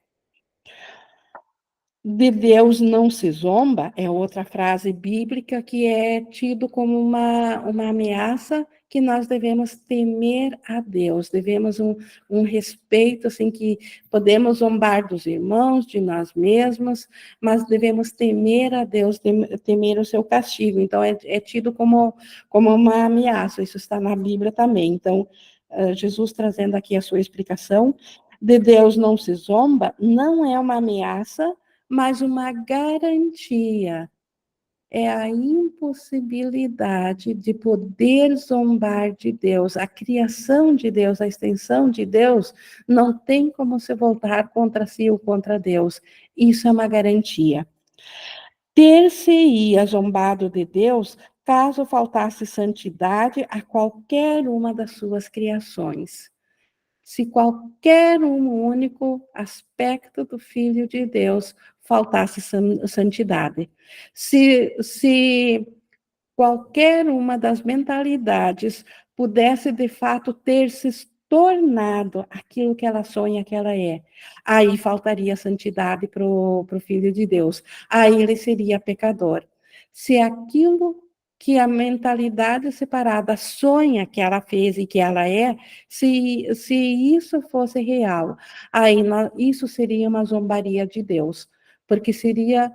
De Deus não se zomba, é outra frase bíblica que é tido como uma ameaça que nós devemos temer a Deus, devemos um respeito, assim, que podemos zombar dos irmãos, de nós mesmos, mas devemos temer a Deus, temer o seu castigo. Então, é tido como uma ameaça, isso está na Bíblia também. Então, Jesus trazendo aqui a sua explicação, de Deus não se zomba, não é uma ameaça, mas uma garantia. É a impossibilidade de poder zombar de Deus. A criação de Deus, a extensão de Deus, não tem como se voltar contra si ou contra Deus. Isso é uma garantia. Ter-se-ia zombado de Deus caso faltasse santidade a qualquer uma das suas criações. Se qualquer único aspecto do Filho de Deus faltasse santidade, se qualquer uma das mentalidades pudesse, de fato, ter se tornado aquilo que ela sonha que ela é, aí faltaria santidade para o Filho de Deus, aí ele seria pecador. Se aquilo que a mentalidade separada sonha que ela fez e que ela é, se isso fosse real, aí isso seria uma zombaria de Deus, porque seria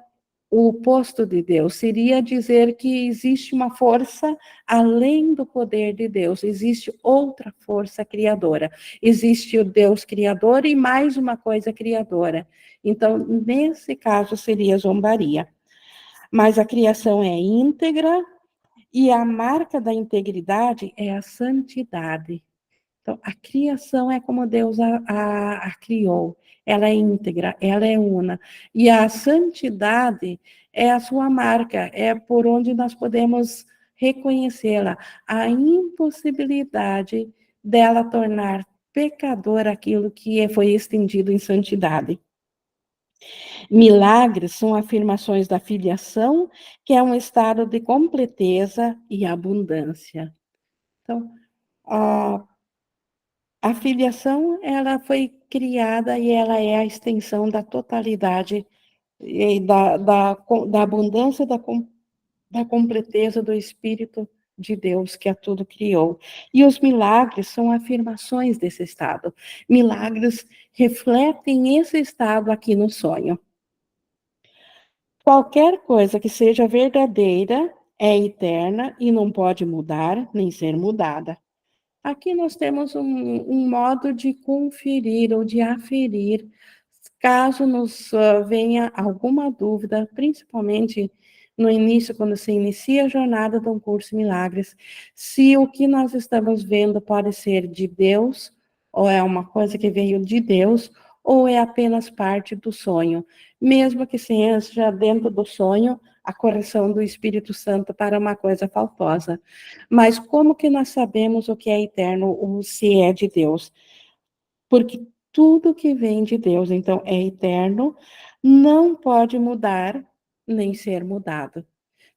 o oposto de Deus, seria dizer que existe uma força além do poder de Deus, existe outra força criadora, existe o Deus criador e mais uma coisa criadora. Então, nesse caso, seria zombaria. Mas a criação é íntegra e a marca da integridade é a santidade. Então, a criação é como Deus a criou. Ela é íntegra, ela é una. E a santidade é a sua marca, é por onde nós podemos reconhecê-la. A impossibilidade dela tornar pecador aquilo que foi estendido em santidade. Milagres são afirmações da filiação, que é um estado de completeza e abundância. Então, a filiação, ela foi criada e ela é a extensão da totalidade e da abundância, da completeza do Espírito de Deus que a tudo criou. E os milagres são afirmações desse estado. Milagres refletem esse estado aqui no sonho. Qualquer coisa que seja verdadeira é eterna e não pode mudar nem ser mudada. Aqui nós temos um modo de conferir ou de aferir, caso nos venha alguma dúvida, principalmente no início, quando se inicia a jornada de um curso em milagres, se o que nós estamos vendo pode ser de Deus, ou é uma coisa que veio de Deus, ou é apenas parte do sonho, mesmo que seja dentro do sonho a correção do Espírito Santo para uma coisa faltosa. Mas como que nós sabemos o que é eterno ou se é de Deus? Porque tudo que vem de Deus, então, é eterno, não pode mudar nem ser mudado.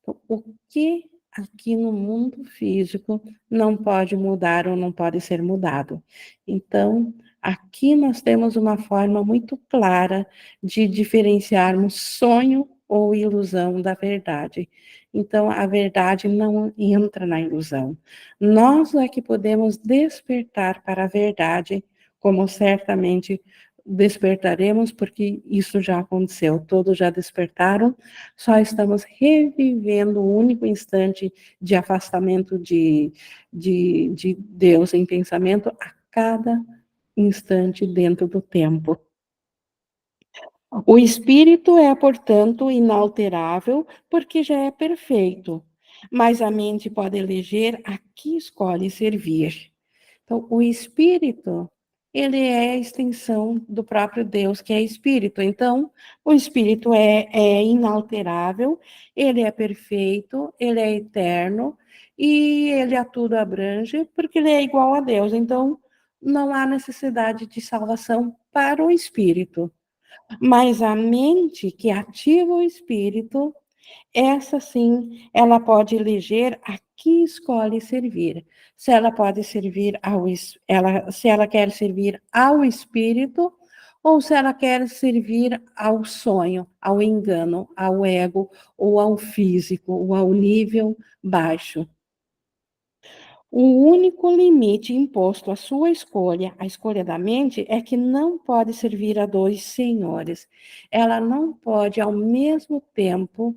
Então, o que aqui no mundo físico não pode mudar ou não pode ser mudado? Então, aqui nós temos uma forma muito clara de diferenciarmos sonho ou ilusão da verdade. Então, a verdade não entra na ilusão. Nós é que podemos despertar para a verdade, como certamente despertaremos, porque isso já aconteceu, todos já despertaram, só estamos revivendo o único instante de afastamento de Deus em pensamento a cada instante dentro do tempo. O espírito é, portanto, inalterável, porque já é perfeito, mas a mente pode eleger a que escolhe servir. Então, o espírito, ele é a extensão do próprio Deus, que é espírito. Então, o espírito é inalterável, ele é perfeito, ele é eterno, e ele a tudo abrange, porque ele é igual a Deus. Então, não há necessidade de salvação para o espírito. Mas a mente que ativa o espírito, essa sim, ela pode eleger a que escolhe servir. Se ela pode servir se ela quer servir ao espírito ou se ela quer servir ao sonho, ao engano, ao ego ou ao físico, ou ao nível baixo. O único limite imposto à sua escolha, a escolha da mente, é que não pode servir a dois senhores. Ela não pode, ao mesmo tempo,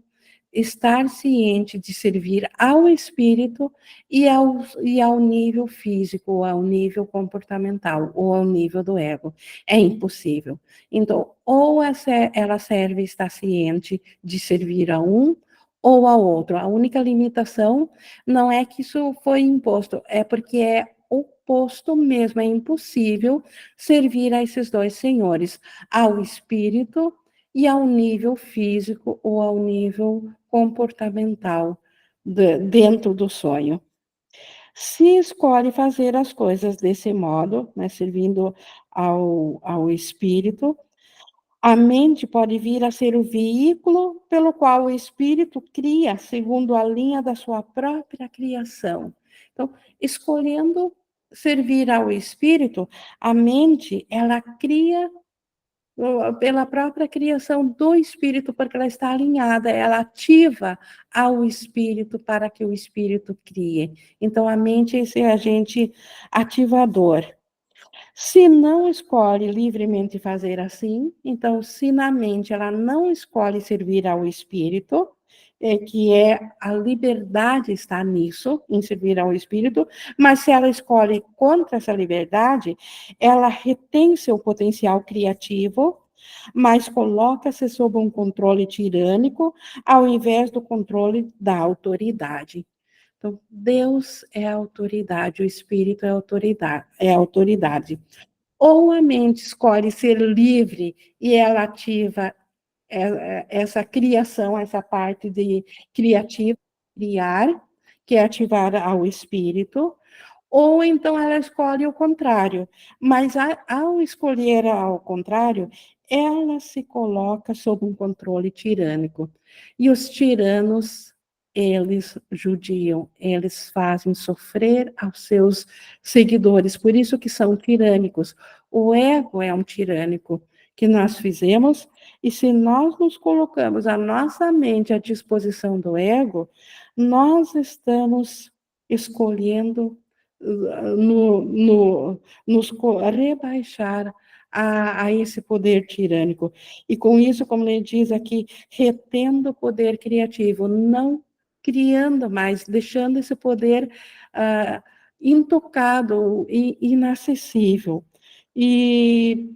estar ciente de servir ao espírito e ao nível físico, ou ao nível comportamental, ou ao nível do ego. É impossível. Então, ou ela serve e está ciente de servir a um, ou ao outro. A única limitação não é que isso foi imposto, é porque é oposto mesmo, é impossível servir a esses dois senhores, ao espírito e ao nível físico ou ao nível comportamental dentro do sonho. Se escolhe fazer as coisas desse modo, né, servindo ao espírito, a mente pode vir a ser o veículo pelo qual o espírito cria, segundo a linha da sua própria criação. Então, escolhendo servir ao espírito, a mente, ela cria pela própria criação do espírito, porque ela está alinhada, ela ativa ao espírito para que o espírito crie. Então, a mente é esse agente ativador. Se não escolhe livremente fazer assim, então, se na mente ela não escolhe servir ao espírito, que é a liberdade está nisso, em servir ao espírito, mas se ela escolhe contra essa liberdade, ela retém seu potencial criativo, mas coloca-se sob um controle tirânico, ao invés do controle da autoridade. Então, Deus é a autoridade, o espírito é a autoridade. Ou a mente escolhe ser livre e ela ativa essa criação, essa parte de criativa, criar, que é ativar ao espírito, ou então ela escolhe o contrário. Mas ao escolher ao contrário, ela se coloca sob um controle tirânico. E os tiranos, eles judiam, eles fazem sofrer aos seus seguidores, por isso que são tirânicos. O ego é um tirânico que nós fizemos, e se nós nos colocamos a nossa mente à disposição do ego, nós estamos escolhendo nos rebaixar a esse poder tirânico. E com isso, como ele diz aqui, retendo o poder criativo, não criando mais, deixando esse poder intocado e inacessível. E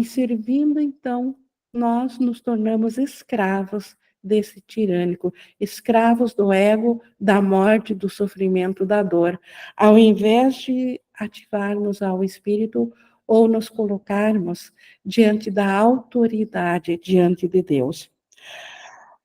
servindo, então, nós nos tornamos escravos desse tirânico, escravos do ego, da morte, do sofrimento, da dor, ao invés de ativarmos ao espírito ou nos colocarmos diante da autoridade, diante de Deus.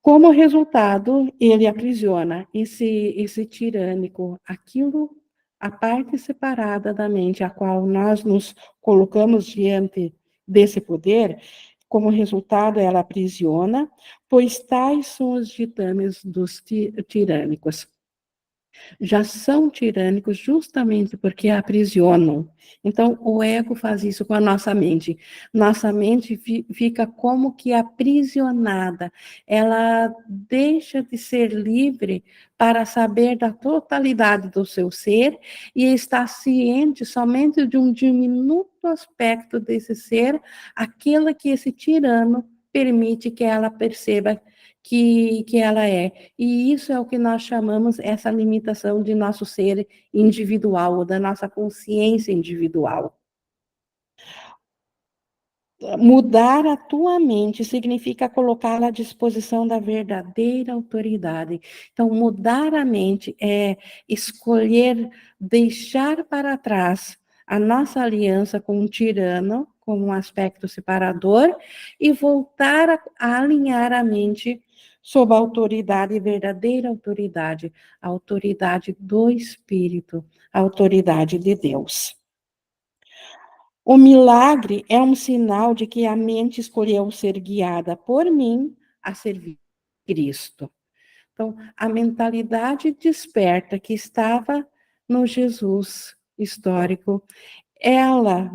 Como resultado, ele aprisiona esse tirânico, aquilo, a parte separada da mente, a qual nós nos colocamos diante desse poder. Como resultado, ela aprisiona, pois tais são os ditames dos tirânicos. Já são tirânicos justamente porque aprisionam. Então, o ego faz isso com a nossa mente. Nossa mente fica como que aprisionada. Ela deixa de ser livre para saber da totalidade do seu ser e está ciente somente de um diminuto aspecto desse ser, aquilo que esse tirano permite que ela perceba que ela é. E isso é o que nós chamamos essa limitação de nosso ser individual, ou da nossa consciência individual. Mudar a tua mente significa colocá-la à disposição da verdadeira autoridade. Então, mudar a mente é escolher deixar para trás a nossa aliança com um tirano, como um aspecto separador, e voltar a alinhar a mente sob a autoridade, verdadeira autoridade, a autoridade do Espírito, a autoridade de Deus. O milagre é um sinal de que a mente escolheu ser guiada por mim a servir Cristo. Então, a mentalidade desperta que estava no Jesus histórico, ela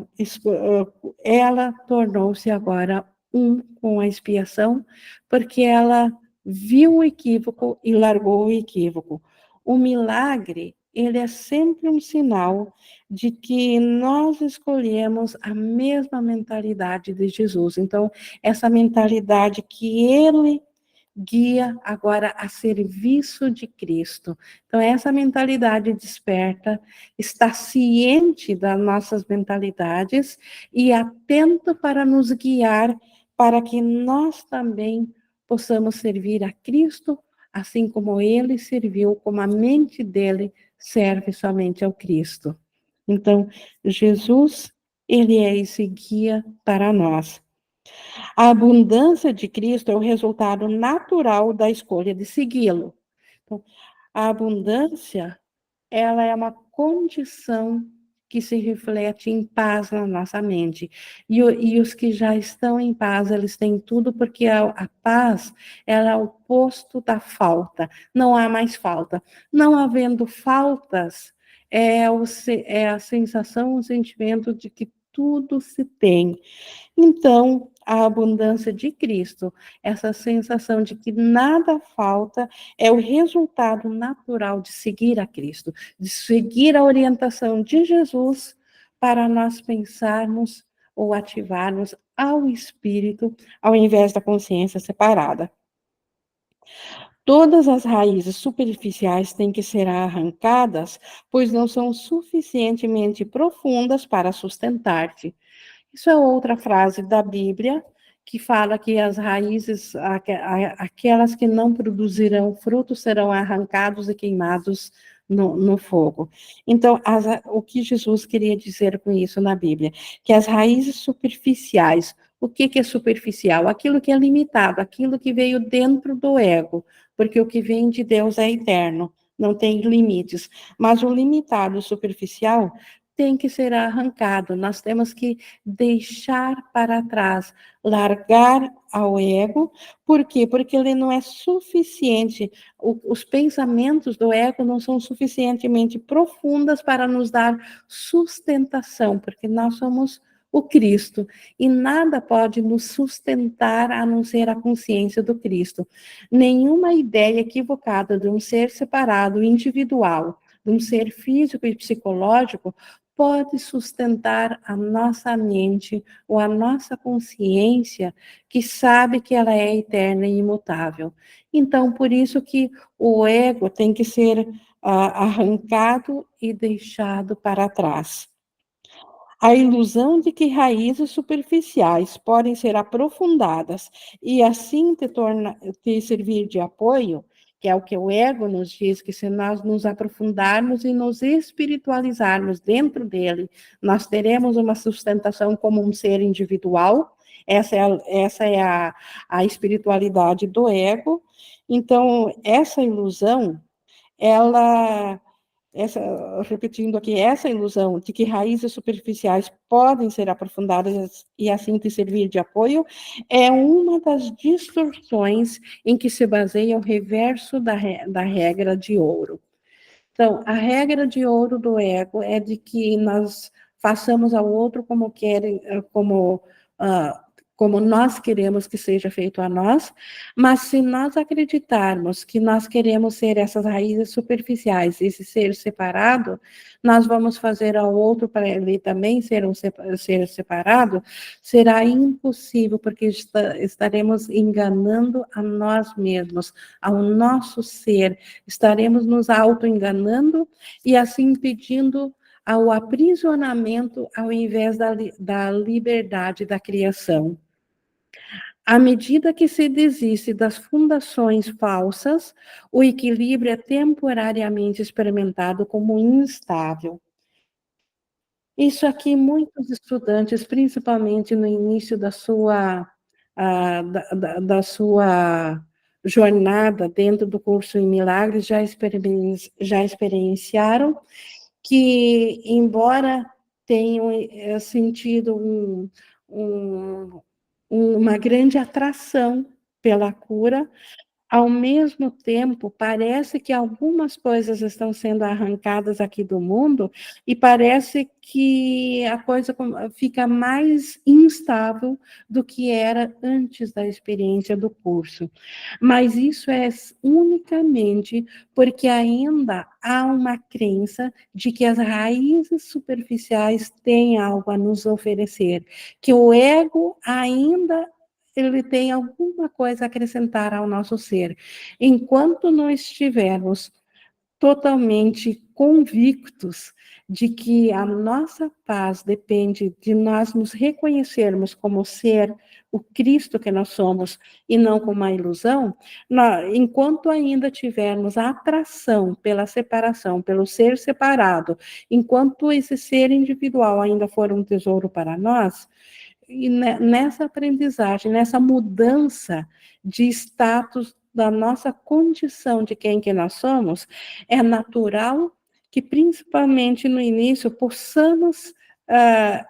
tornou-se agora um com a expiação, porque ela viu o equívoco e largou o equívoco. O milagre, ele é sempre um sinal de que nós escolhemos a mesma mentalidade de Jesus. Então, essa mentalidade que ele guia agora a serviço de Cristo. Então, essa mentalidade desperta, está ciente das nossas mentalidades e atento para nos guiar, para que nós também possamos servir a Cristo, assim como ele serviu, como a mente dele serve somente ao Cristo. Então, Jesus, ele é esse guia para nós. A abundância de Cristo é o resultado natural da escolha de segui-lo. Então, a abundância, ela é uma condição que se reflete em paz na nossa mente. E os que já estão em paz, eles têm tudo, porque a paz, ela é o oposto da falta. Não há mais falta. Não havendo faltas, é a sensação, o sentimento de que tudo se tem. Então, a abundância de Cristo, essa sensação de que nada falta, é o resultado natural de seguir a Cristo, de seguir a orientação de Jesus para nós pensarmos ou ativarmos ao espírito, ao invés da consciência separada. Todas as raízes superficiais têm que ser arrancadas, pois não são suficientemente profundas para sustentar-te. Isso é outra frase da Bíblia, que fala que as raízes, aquelas que não produzirão frutos, serão arrancados e queimados no fogo. Então, o que Jesus queria dizer com isso na Bíblia? Que as raízes superficiais, o que é superficial? Aquilo que é limitado, aquilo que veio dentro do ego, porque o que vem de Deus é eterno, não tem limites. Mas o limitado, o superficial, tem que ser arrancado. Nós temos que deixar para trás, largar ao ego. Por quê? Porque ele não é suficiente, os pensamentos do ego não são suficientemente profundas para nos dar sustentação, porque nós somos o Cristo, e nada pode nos sustentar a não ser a consciência do Cristo. Nenhuma ideia equivocada de um ser separado, individual, de um ser físico e psicológico, pode sustentar a nossa mente ou a nossa consciência, que sabe que ela é eterna e imutável. Então, por isso que o ego tem que ser arrancado e deixado para trás. A ilusão de que raízes superficiais podem ser aprofundadas e assim te servir de apoio, que é o que o ego nos diz, que se nós nos aprofundarmos e nos espiritualizarmos dentro dele, nós teremos uma sustentação como um ser individual. Essa é a espiritualidade do ego. Então, essa ilusão, ela repetindo aqui, essa ilusão de que raízes superficiais podem ser aprofundadas e assim te servir de apoio, é uma das distorções em que se baseia o reverso da regra de ouro. Então, a regra de ouro do ego é de que nós façamos ao outro como querem, como nós queremos que seja feito a nós, mas se nós acreditarmos que nós queremos ser essas raízes superficiais, esse ser separado, nós vamos fazer ao outro para ele também ser separado, será impossível, porque estaremos enganando a nós mesmos, ao nosso ser, estaremos nos auto-enganando e assim impedindo ao aprisionamento ao invés da liberdade da criação. À medida que se desiste das fundações falsas, o equilíbrio é temporariamente experimentado como instável. Isso aqui, muitos estudantes, principalmente no início da sua jornada dentro do curso em Milagres, já experienciaram que, embora tenham sentido uma grande atração pela cura, ao mesmo tempo, parece que algumas coisas estão sendo arrancadas aqui do mundo e parece que a coisa fica mais instável do que era antes da experiência do curso. Mas isso é unicamente porque ainda há uma crença de que as raízes superficiais têm algo a nos oferecer, que o ego ainda ele tem alguma coisa a acrescentar ao nosso ser. Enquanto não estivermos totalmente convictos de que a nossa paz depende de nós nos reconhecermos como ser o Cristo que nós somos e não como uma ilusão, enquanto ainda tivermos a atração pela separação, pelo ser separado, enquanto esse ser individual ainda for um tesouro para nós, e nessa aprendizagem, nessa mudança de status da nossa condição de quem que nós somos, é natural que, principalmente no início, possamos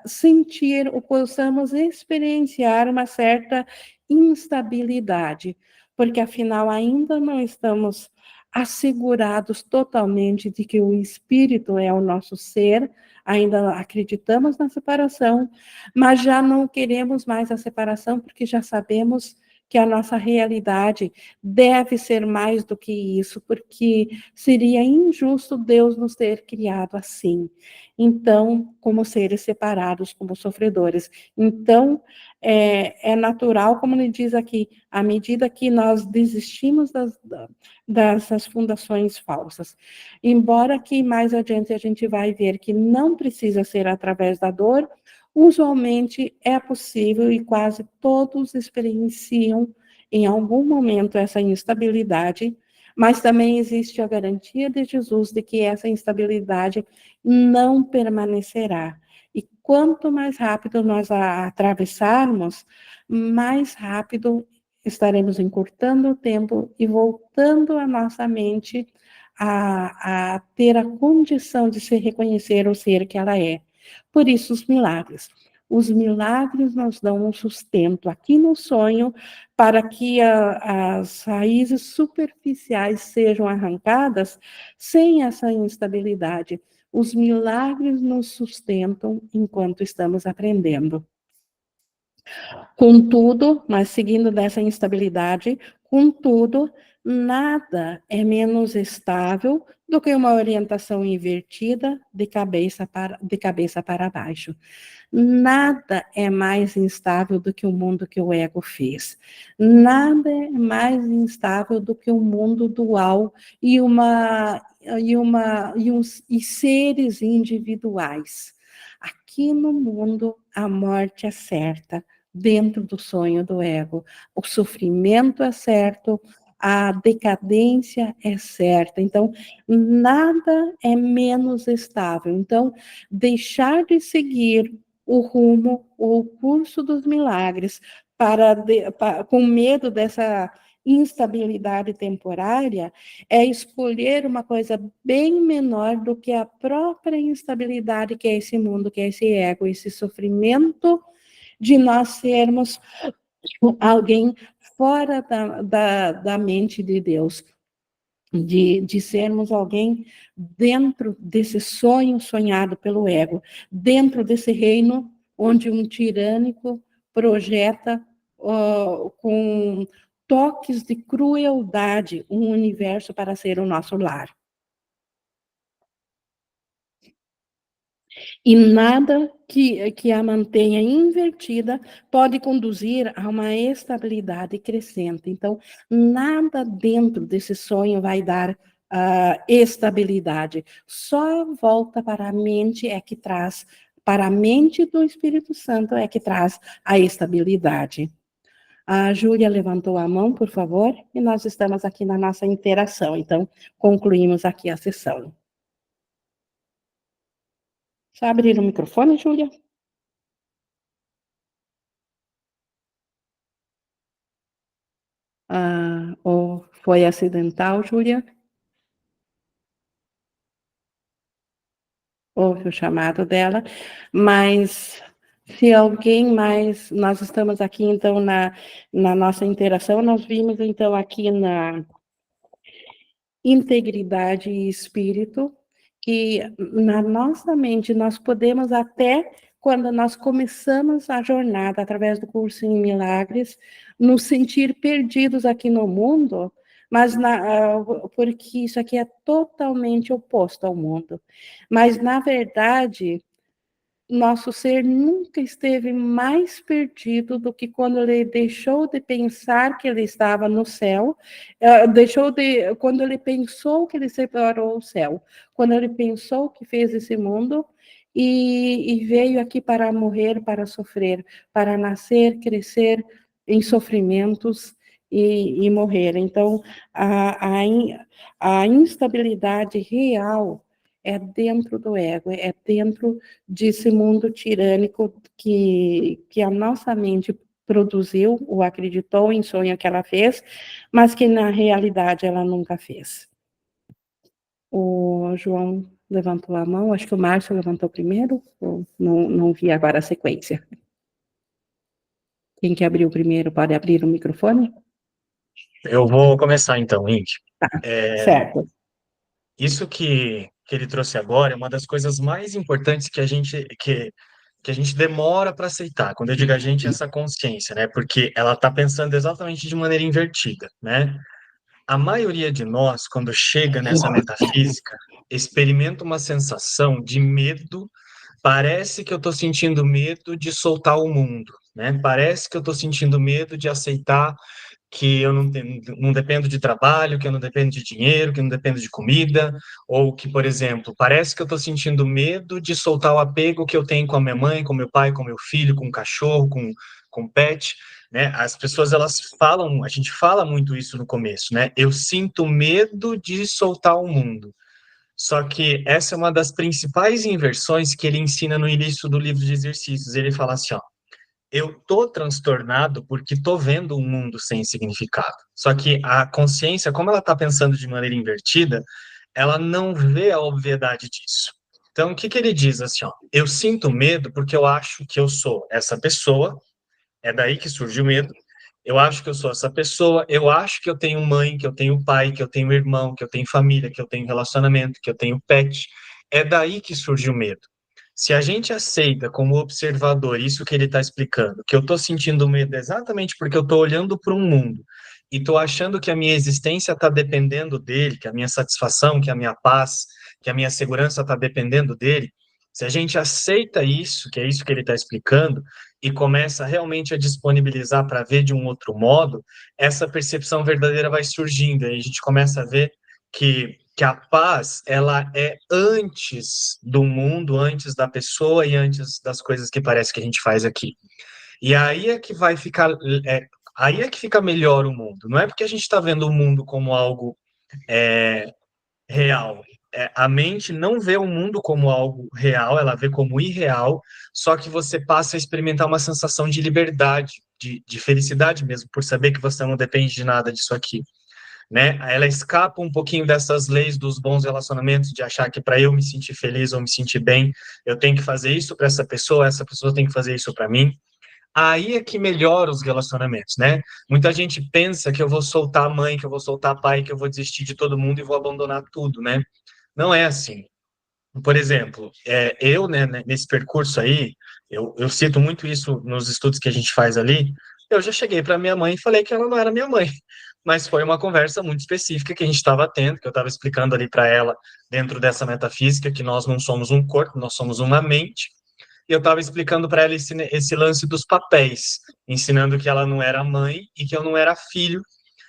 sentir ou possamos experienciar uma certa instabilidade, porque afinal ainda não estamos assegurados totalmente de que o espírito é o nosso ser, ainda acreditamos na separação, mas já não queremos mais a separação porque já sabemos que a nossa realidade deve ser mais do que isso, porque seria injusto Deus nos ter criado assim. Então, como seres separados, como sofredores. Então, é natural, como ele diz aqui, à medida que nós desistimos dessas fundações falsas. Embora que mais adiante a gente vai ver que não precisa ser através da dor, usualmente é possível e quase todos experienciam em algum momento essa instabilidade, mas também existe a garantia de Jesus de que essa instabilidade não permanecerá. E quanto mais rápido nós a atravessarmos, mais rápido estaremos encurtando o tempo e voltando a nossa mente a ter a condição de se reconhecer o ser que ela é. Por isso, os milagres. Os milagres nos dão um sustento aqui no sonho para que as raízes superficiais sejam arrancadas sem essa instabilidade. Os milagres nos sustentam enquanto estamos aprendendo. Contudo, mas seguindo dessa instabilidade, contudo, nada é menos estável do que uma orientação invertida de cabeça para baixo. Nada é mais instável do que o mundo que o ego fez. Nada é mais instável do que o mundo dual e seres individuais. aqui no mundo a morte é certa, dentro do sonho do ego. O sofrimento é certo, a decadência é certa. Então, nada é menos estável. Então, deixar de seguir o rumo, o curso dos milagres, com medo dessa instabilidade temporária, é escolher uma coisa bem menor do que a própria instabilidade que é esse mundo, que é esse ego, esse sofrimento de nós sermos alguém fora da mente de Deus, de sermos alguém dentro desse sonho sonhado pelo ego, dentro desse reino onde um tirânico projeta com toques de crueldade um universo para ser o nosso lar. E nada que a mantenha invertida pode conduzir a uma estabilidade crescente. Então, nada dentro desse sonho vai dar estabilidade. Só a volta para a mente é que traz, para a mente do Espírito Santo é que traz a estabilidade. A Júlia levantou a mão, por favor, e nós estamos aqui na nossa interação. Então, concluímos aqui a sessão. Só abrir o microfone, Júlia. Ou foi acidental, Júlia? Houve o chamado dela, mas se alguém mais, nós estamos aqui então na nossa interação, nós vimos então aqui na integridade e espírito, que na nossa mente nós podemos até, quando nós começamos a jornada através do curso em Milagres, nos sentir perdidos aqui no mundo, mas porque isso aqui é totalmente oposto ao mundo. Mas, na verdade, nosso ser nunca esteve mais perdido do que quando ele deixou de pensar que ele estava no céu, quando ele pensou que ele separou o céu, quando ele pensou que fez esse mundo e veio aqui para morrer, para sofrer, para nascer, crescer em sofrimentos e morrer. Então, a instabilidade real é dentro do ego, é dentro desse mundo tirânico que a nossa mente produziu, ou acreditou em sonho que ela fez, mas que na realidade ela nunca fez. O João levantou a mão, acho que o Márcio levantou primeiro, não vi agora a sequência. Quem que abriu primeiro pode abrir o microfone? Eu vou começar então, Ink. Tá, certo. Isso que ele trouxe agora é uma das coisas mais importantes que a gente demora para aceitar. Quando eu digo a gente, é essa consciência, né? Porque ela está pensando exatamente de maneira invertida, né? A maioria de nós, quando chega nessa metafísica, experimenta uma sensação de medo. Parece que eu estou sentindo medo de soltar o mundo, né? Parece que eu estou sentindo medo de aceitar que eu não dependo de trabalho, que eu não dependo de dinheiro, que eu não dependo de comida, ou que, por exemplo, parece que eu estou sentindo medo de soltar o apego que eu tenho com a minha mãe, com meu pai, com meu filho, com o cachorro, com o pet, né? As pessoas, elas falam, a gente fala muito isso no começo, né? Eu sinto medo de soltar o mundo. Só que essa é uma das principais inversões que ele ensina no início do livro de exercícios. Ele fala assim, ó, eu tô transtornado porque tô vendo um mundo sem significado. Só que a consciência, como ela tá pensando de maneira invertida, ela não vê a obviedade disso. Então, o que que ele diz assim, ó, eu sinto medo porque eu acho que eu sou essa pessoa, é daí que surge o medo. Eu acho que eu sou essa pessoa, eu acho que eu tenho mãe, que eu tenho pai, que eu tenho irmão, que eu tenho família, que eu tenho relacionamento, que eu tenho pet. É daí que surge o medo. Se a gente aceita como observador isso que ele está explicando, que eu estou sentindo medo exatamente porque eu estou olhando para um mundo e estou achando que a minha existência está dependendo dele, que a minha satisfação, que a minha paz, que a minha segurança está dependendo dele, se a gente aceita isso, que é isso que ele está explicando, e começa realmente a disponibilizar para ver de um outro modo, essa percepção verdadeira vai surgindo, aí a gente começa a ver que a paz, ela é antes do mundo, antes da pessoa e antes das coisas que parece que a gente faz aqui. E aí é que vai ficar, é, aí é que fica melhor o mundo. Não é porque a gente está vendo o mundo como algo real. A mente não vê o mundo como algo real, ela vê como irreal, só que você passa a experimentar uma sensação de liberdade, de felicidade mesmo, por saber que você não depende de nada disso aqui, né? Ela escapa um pouquinho dessas leis dos bons relacionamentos, de achar que para eu me sentir feliz ou me sentir bem, eu tenho que fazer isso para essa pessoa tem que fazer isso para mim. Aí é que melhora os relacionamentos, né? Muita gente pensa que eu vou soltar a mãe, que eu vou soltar pai, que eu vou desistir de todo mundo e vou abandonar tudo, né? Não é assim. Por exemplo, eu, né, nesse percurso aí, eu cito muito isso nos estudos que a gente faz ali, eu já cheguei para minha mãe e falei que ela não era minha mãe, mas foi uma conversa muito específica que a gente estava tendo, que eu estava explicando ali para ela, dentro dessa metafísica, que nós não somos um corpo, nós somos uma mente, e eu estava explicando para ela esse lance dos papéis, ensinando que ela não era mãe e que eu não era filho.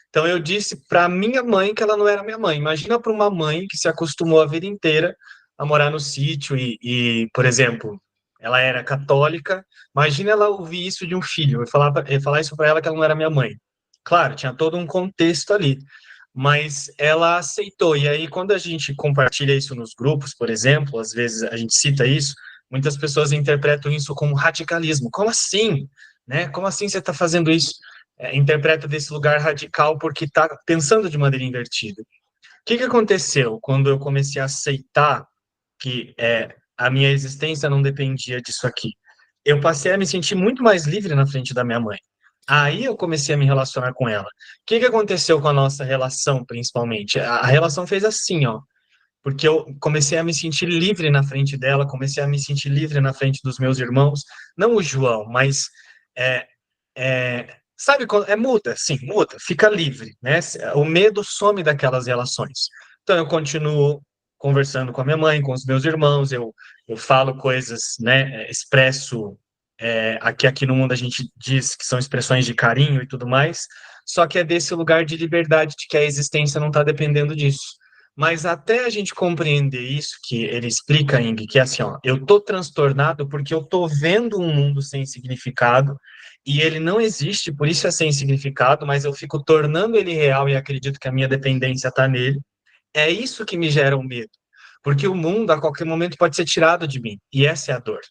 Então eu disse para minha mãe que ela não era minha mãe. Imagina para uma mãe que se acostumou a vida inteira a morar no sítio por exemplo, ela era católica. Imagina ela ouvir isso de um filho e falar isso para ela que ela não era minha mãe. Claro, tinha todo um contexto ali, mas ela aceitou. E aí, quando a gente compartilha isso nos grupos, por exemplo, às vezes a gente cita isso, muitas pessoas interpretam isso como radicalismo. Como assim? Né? Como assim você está fazendo isso? Interpreta desse lugar radical porque está pensando de maneira invertida. O que aconteceu quando eu comecei a aceitar que a minha existência não dependia disso aqui? Eu passei a me sentir muito mais livre na frente da minha mãe. Aí eu comecei a me relacionar com ela. O que aconteceu com a nossa relação, principalmente? A relação fez assim, ó, porque eu comecei a me sentir livre na frente dela, comecei a me sentir livre na frente dos meus irmãos, não o João, mas é, sabe, muda, sim, muda, fica livre, né? O medo some daquelas relações. Então eu continuo conversando com a minha mãe, com os meus irmãos, eu falo coisas, né? Expresso aqui no mundo a gente diz que são expressões de carinho e tudo mais, só que é desse lugar de liberdade, de que a existência não está dependendo disso. Mas até a gente compreender isso, que ele explica, Ing, que é assim, ó, eu tô transtornado porque eu tô vendo um mundo sem significado e ele não existe, por isso é sem significado, mas eu fico tornando ele real e acredito que a minha dependência está nele. É isso que me gera o medo, porque o mundo a qualquer momento pode ser tirado de mim, e essa é a dor,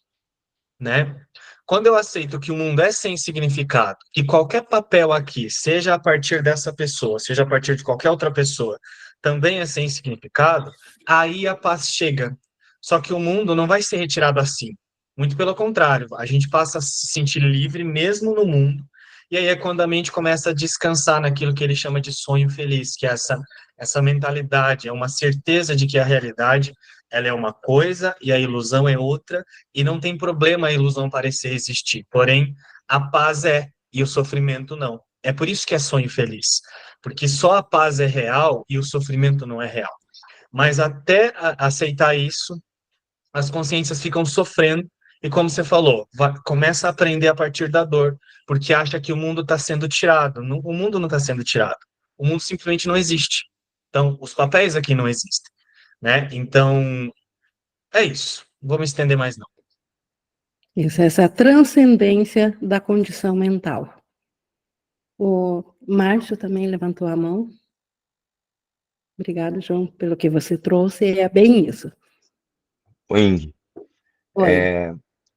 né? Quando eu aceito que o mundo é sem significado, que qualquer papel aqui, seja a partir dessa pessoa, seja a partir de qualquer outra pessoa, também é sem significado, aí a paz chega. Só que o mundo não vai ser retirado assim. Muito pelo contrário, a gente passa a se sentir livre mesmo no mundo, e aí é quando a mente começa a descansar naquilo que ele chama de sonho feliz, que é essa mentalidade, é uma certeza de que a realidade ela é uma coisa e a ilusão é outra, e não tem problema a ilusão parecer existir. Porém, a paz e o sofrimento não. É por isso que é sonho feliz, porque só a paz é real e o sofrimento não é real. Mas até aceitar isso, as consciências ficam sofrendo, e como você falou, começa a aprender a partir da dor, porque acha que o mundo está sendo tirado. O mundo não está sendo tirado. O mundo simplesmente não existe. Então, os papéis aqui não existem, né? Então, é isso. Não vou me estender mais, não. Isso, essa transcendência da condição mental. O Márcio também levantou a mão. Obrigado, João, pelo que você trouxe. É bem isso. Ing, Oi.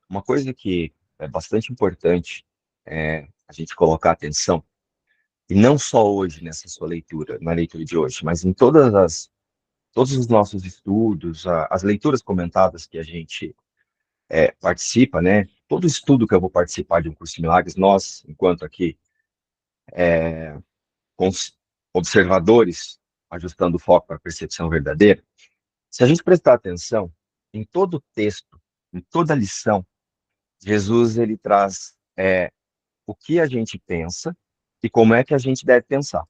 uma coisa que é bastante importante a gente colocar atenção, e não só hoje nessa sua leitura, na leitura de hoje, mas em todos os nossos estudos, as leituras comentadas que a gente participa, né? Todo estudo que eu vou participar de um curso de milagres, nós, enquanto aqui observadores, ajustando o foco para a percepção verdadeira, se a gente prestar atenção em todo o texto, em toda a lição, Jesus ele traz o que a gente pensa e como é que a gente deve pensar,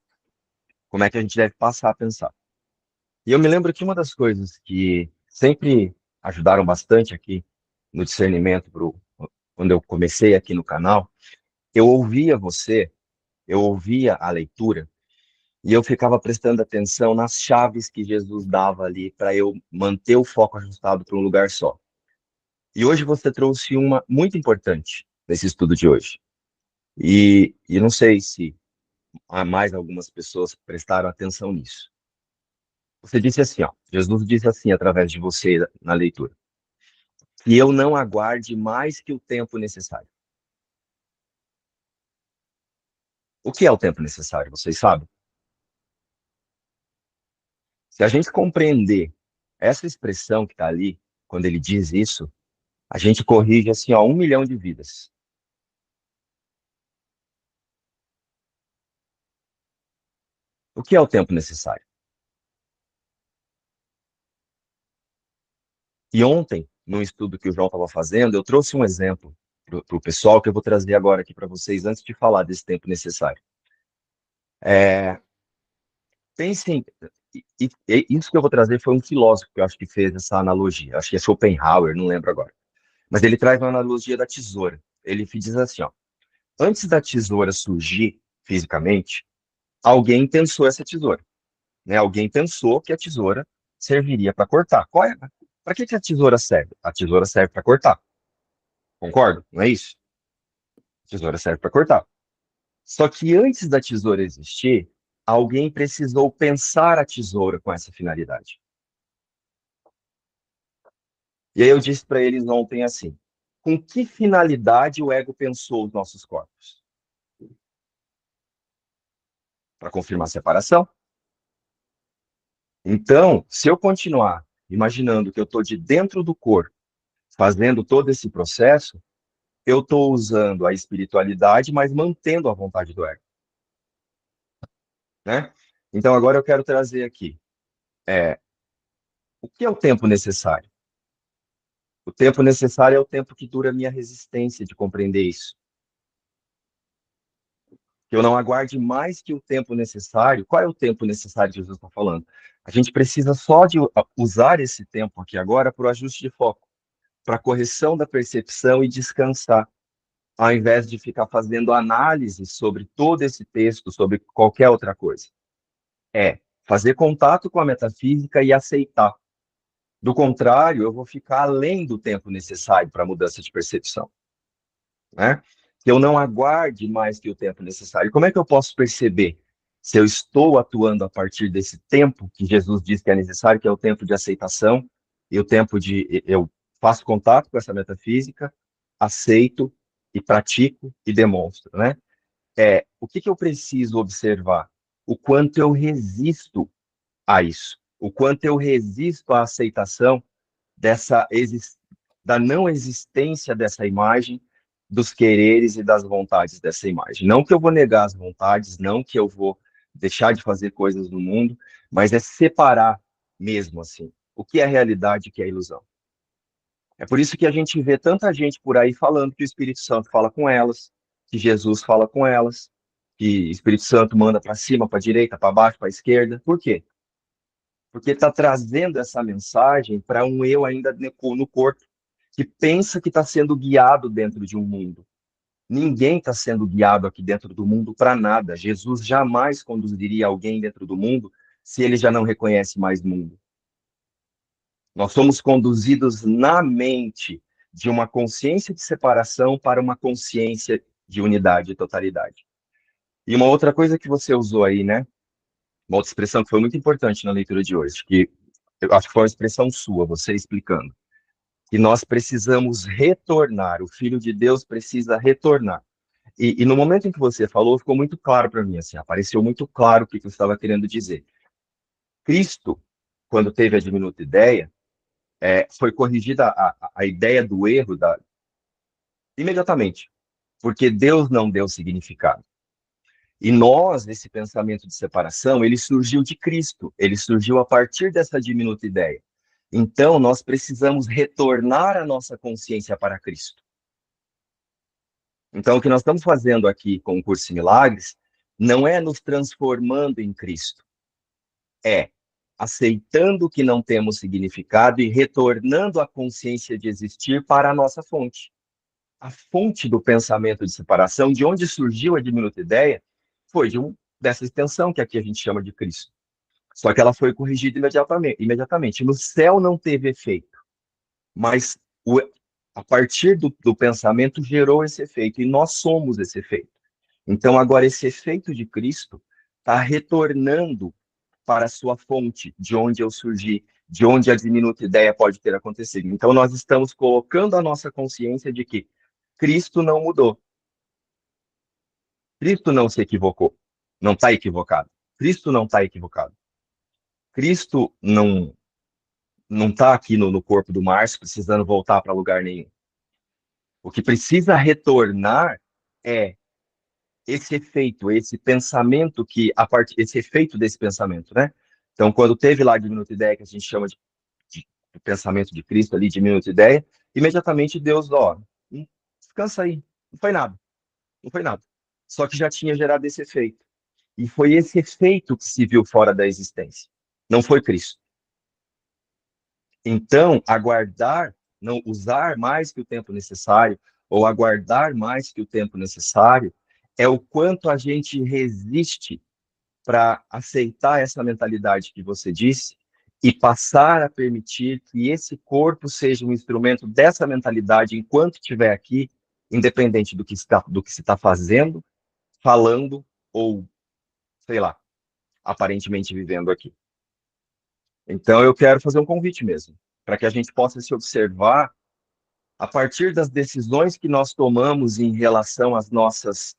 como é que a gente deve passar a pensar. E eu me lembro que uma das coisas que sempre ajudaram bastante aqui no discernimento, quando eu comecei aqui no canal, eu ouvia você, eu ouvia a leitura, E eu ficava prestando atenção nas chaves que Jesus dava ali para eu manter o foco ajustado para um lugar só. E hoje você trouxe uma muito importante nesse estudo de hoje. E não sei se há mais algumas pessoas que prestaram atenção nisso. Você disse assim, ó, Jesus disse assim através de você na leitura, que eu não aguarde mais que o tempo necessário. O que é o tempo necessário, vocês sabem? Se a gente compreender essa expressão que está ali, quando ele diz isso, a gente corrige assim, ó, 1 milhão de vidas. O que é o tempo necessário? E ontem, no estudo que o João estava fazendo, eu trouxe um exemplo para o pessoal que eu vou trazer agora aqui para vocês, antes de falar desse tempo necessário. Pensem, e isso que eu vou trazer foi um filósofo que eu acho que fez essa analogia, acho que é Schopenhauer, não lembro agora. Mas ele traz uma analogia da tesoura. Ele diz assim, ó, antes da tesoura surgir fisicamente, alguém pensou essa tesoura, né? Alguém pensou que a tesoura serviria para cortar. Para que a tesoura serve? A tesoura serve para cortar. Concordo? Não é isso? A tesoura serve para cortar. Só que antes da tesoura existir, alguém precisou pensar a tesoura com essa finalidade. E aí eu disse para eles ontem assim, com que finalidade o ego pensou os nossos corpos? Para confirmar a separação? Então, se eu continuar imaginando que eu estou de dentro do corpo, fazendo todo esse processo, eu estou usando a espiritualidade, mas mantendo a vontade do ego. Né? Então, agora eu quero trazer aqui. O que é o tempo necessário? O tempo necessário é o tempo que dura a minha resistência de compreender isso. Que eu não aguarde mais que o tempo necessário. Qual é o tempo necessário que Jesus está falando? A gente precisa só de usar esse tempo aqui agora para o ajuste de foco, para a correção da percepção e descansar, ao invés de ficar fazendo análise sobre todo esse texto, sobre qualquer outra coisa. É fazer contato com a metafísica e aceitar. Do contrário, eu vou ficar além do tempo necessário para a mudança de percepção. Né? Que eu não aguarde mais que o tempo necessário. Como é que eu posso perceber se eu estou atuando a partir desse tempo que Jesus diz que é necessário, que é o tempo de aceitação, e o tempo de eu faço contato com essa metafísica, aceito e pratico e demonstro, né? O que eu preciso observar? O quanto eu resisto a isso, o quanto eu resisto à aceitação da não existência dessa imagem, dos quereres e das vontades dessa imagem. Não que eu vou negar as vontades, não que eu vou deixar de fazer coisas no mundo, mas é separar mesmo assim o que é realidade e o que é ilusão. É por isso que a gente vê tanta gente por aí falando que o Espírito Santo fala com elas, que Jesus fala com elas, que o Espírito Santo manda para cima, para direita, para baixo, para esquerda. Por quê? Porque está trazendo essa mensagem para um eu ainda no corpo, que pensa que está sendo guiado dentro de um mundo. Ninguém está sendo guiado aqui dentro do mundo para nada. Jesus jamais conduziria alguém dentro do mundo se ele já não reconhece mais mundo. Nós somos conduzidos na mente de uma consciência de separação para uma consciência de unidade e totalidade. E uma outra coisa que você usou aí, né? Uma outra expressão que foi muito importante na leitura de hoje, que eu acho que foi uma expressão sua, você explicando, que nós precisamos retornar, o Filho de Deus precisa retornar. E no momento em que você falou, ficou muito claro para mim, assim, apareceu muito claro o que eu estava querendo dizer. Cristo, quando teve a diminuta ideia, foi corrigida a ideia do erro imediatamente, porque Deus não deu significado. E nós, esse pensamento de separação, ele surgiu de Cristo, ele surgiu a partir dessa diminuta ideia. Então, nós precisamos retornar a nossa consciência para Cristo. Então, o que nós estamos fazendo aqui com o Curso em Milagres não é nos transformando em Cristo, é aceitando que não temos significado e retornando a consciência de existir para a nossa fonte. A fonte do pensamento de separação, de onde surgiu a diminuta ideia, foi de um dessa extensão que aqui a gente chama de Cristo. Só que ela foi corrigida imediatamente. No céu não teve efeito, mas a partir do pensamento gerou esse efeito, e nós somos esse efeito. Então, agora, esse efeito de Cristo está retornando para a sua fonte, de onde eu surgi, de onde a diminuta ideia pode ter acontecido. Então, nós estamos colocando a nossa consciência de que Cristo não mudou. Cristo não se equivocou. Não está equivocado. Cristo não está equivocado. Cristo não está aqui no corpo do Márcio precisando voltar para lugar nenhum. O que precisa retornar é esse efeito, esse pensamento esse efeito desse pensamento, né? Então, quando teve lá a diminuta ideia, que a gente chama de pensamento de Cristo ali, diminuta ideia, imediatamente Deus, descansa aí, não foi nada, não foi nada. Só que já tinha gerado esse efeito. E foi esse efeito que se viu fora da existência. Não foi Cristo. Então, aguardar, não usar mais que o tempo necessário, ou aguardar mais que o tempo necessário, é o quanto a gente resiste para aceitar essa mentalidade que você disse e passar a permitir que esse corpo seja um instrumento dessa mentalidade enquanto estiver aqui, independente do que se está fazendo, falando ou, sei lá, aparentemente vivendo aqui. Então, eu quero fazer um convite mesmo, para que a gente possa se observar a partir das decisões que nós tomamos em relação às nossas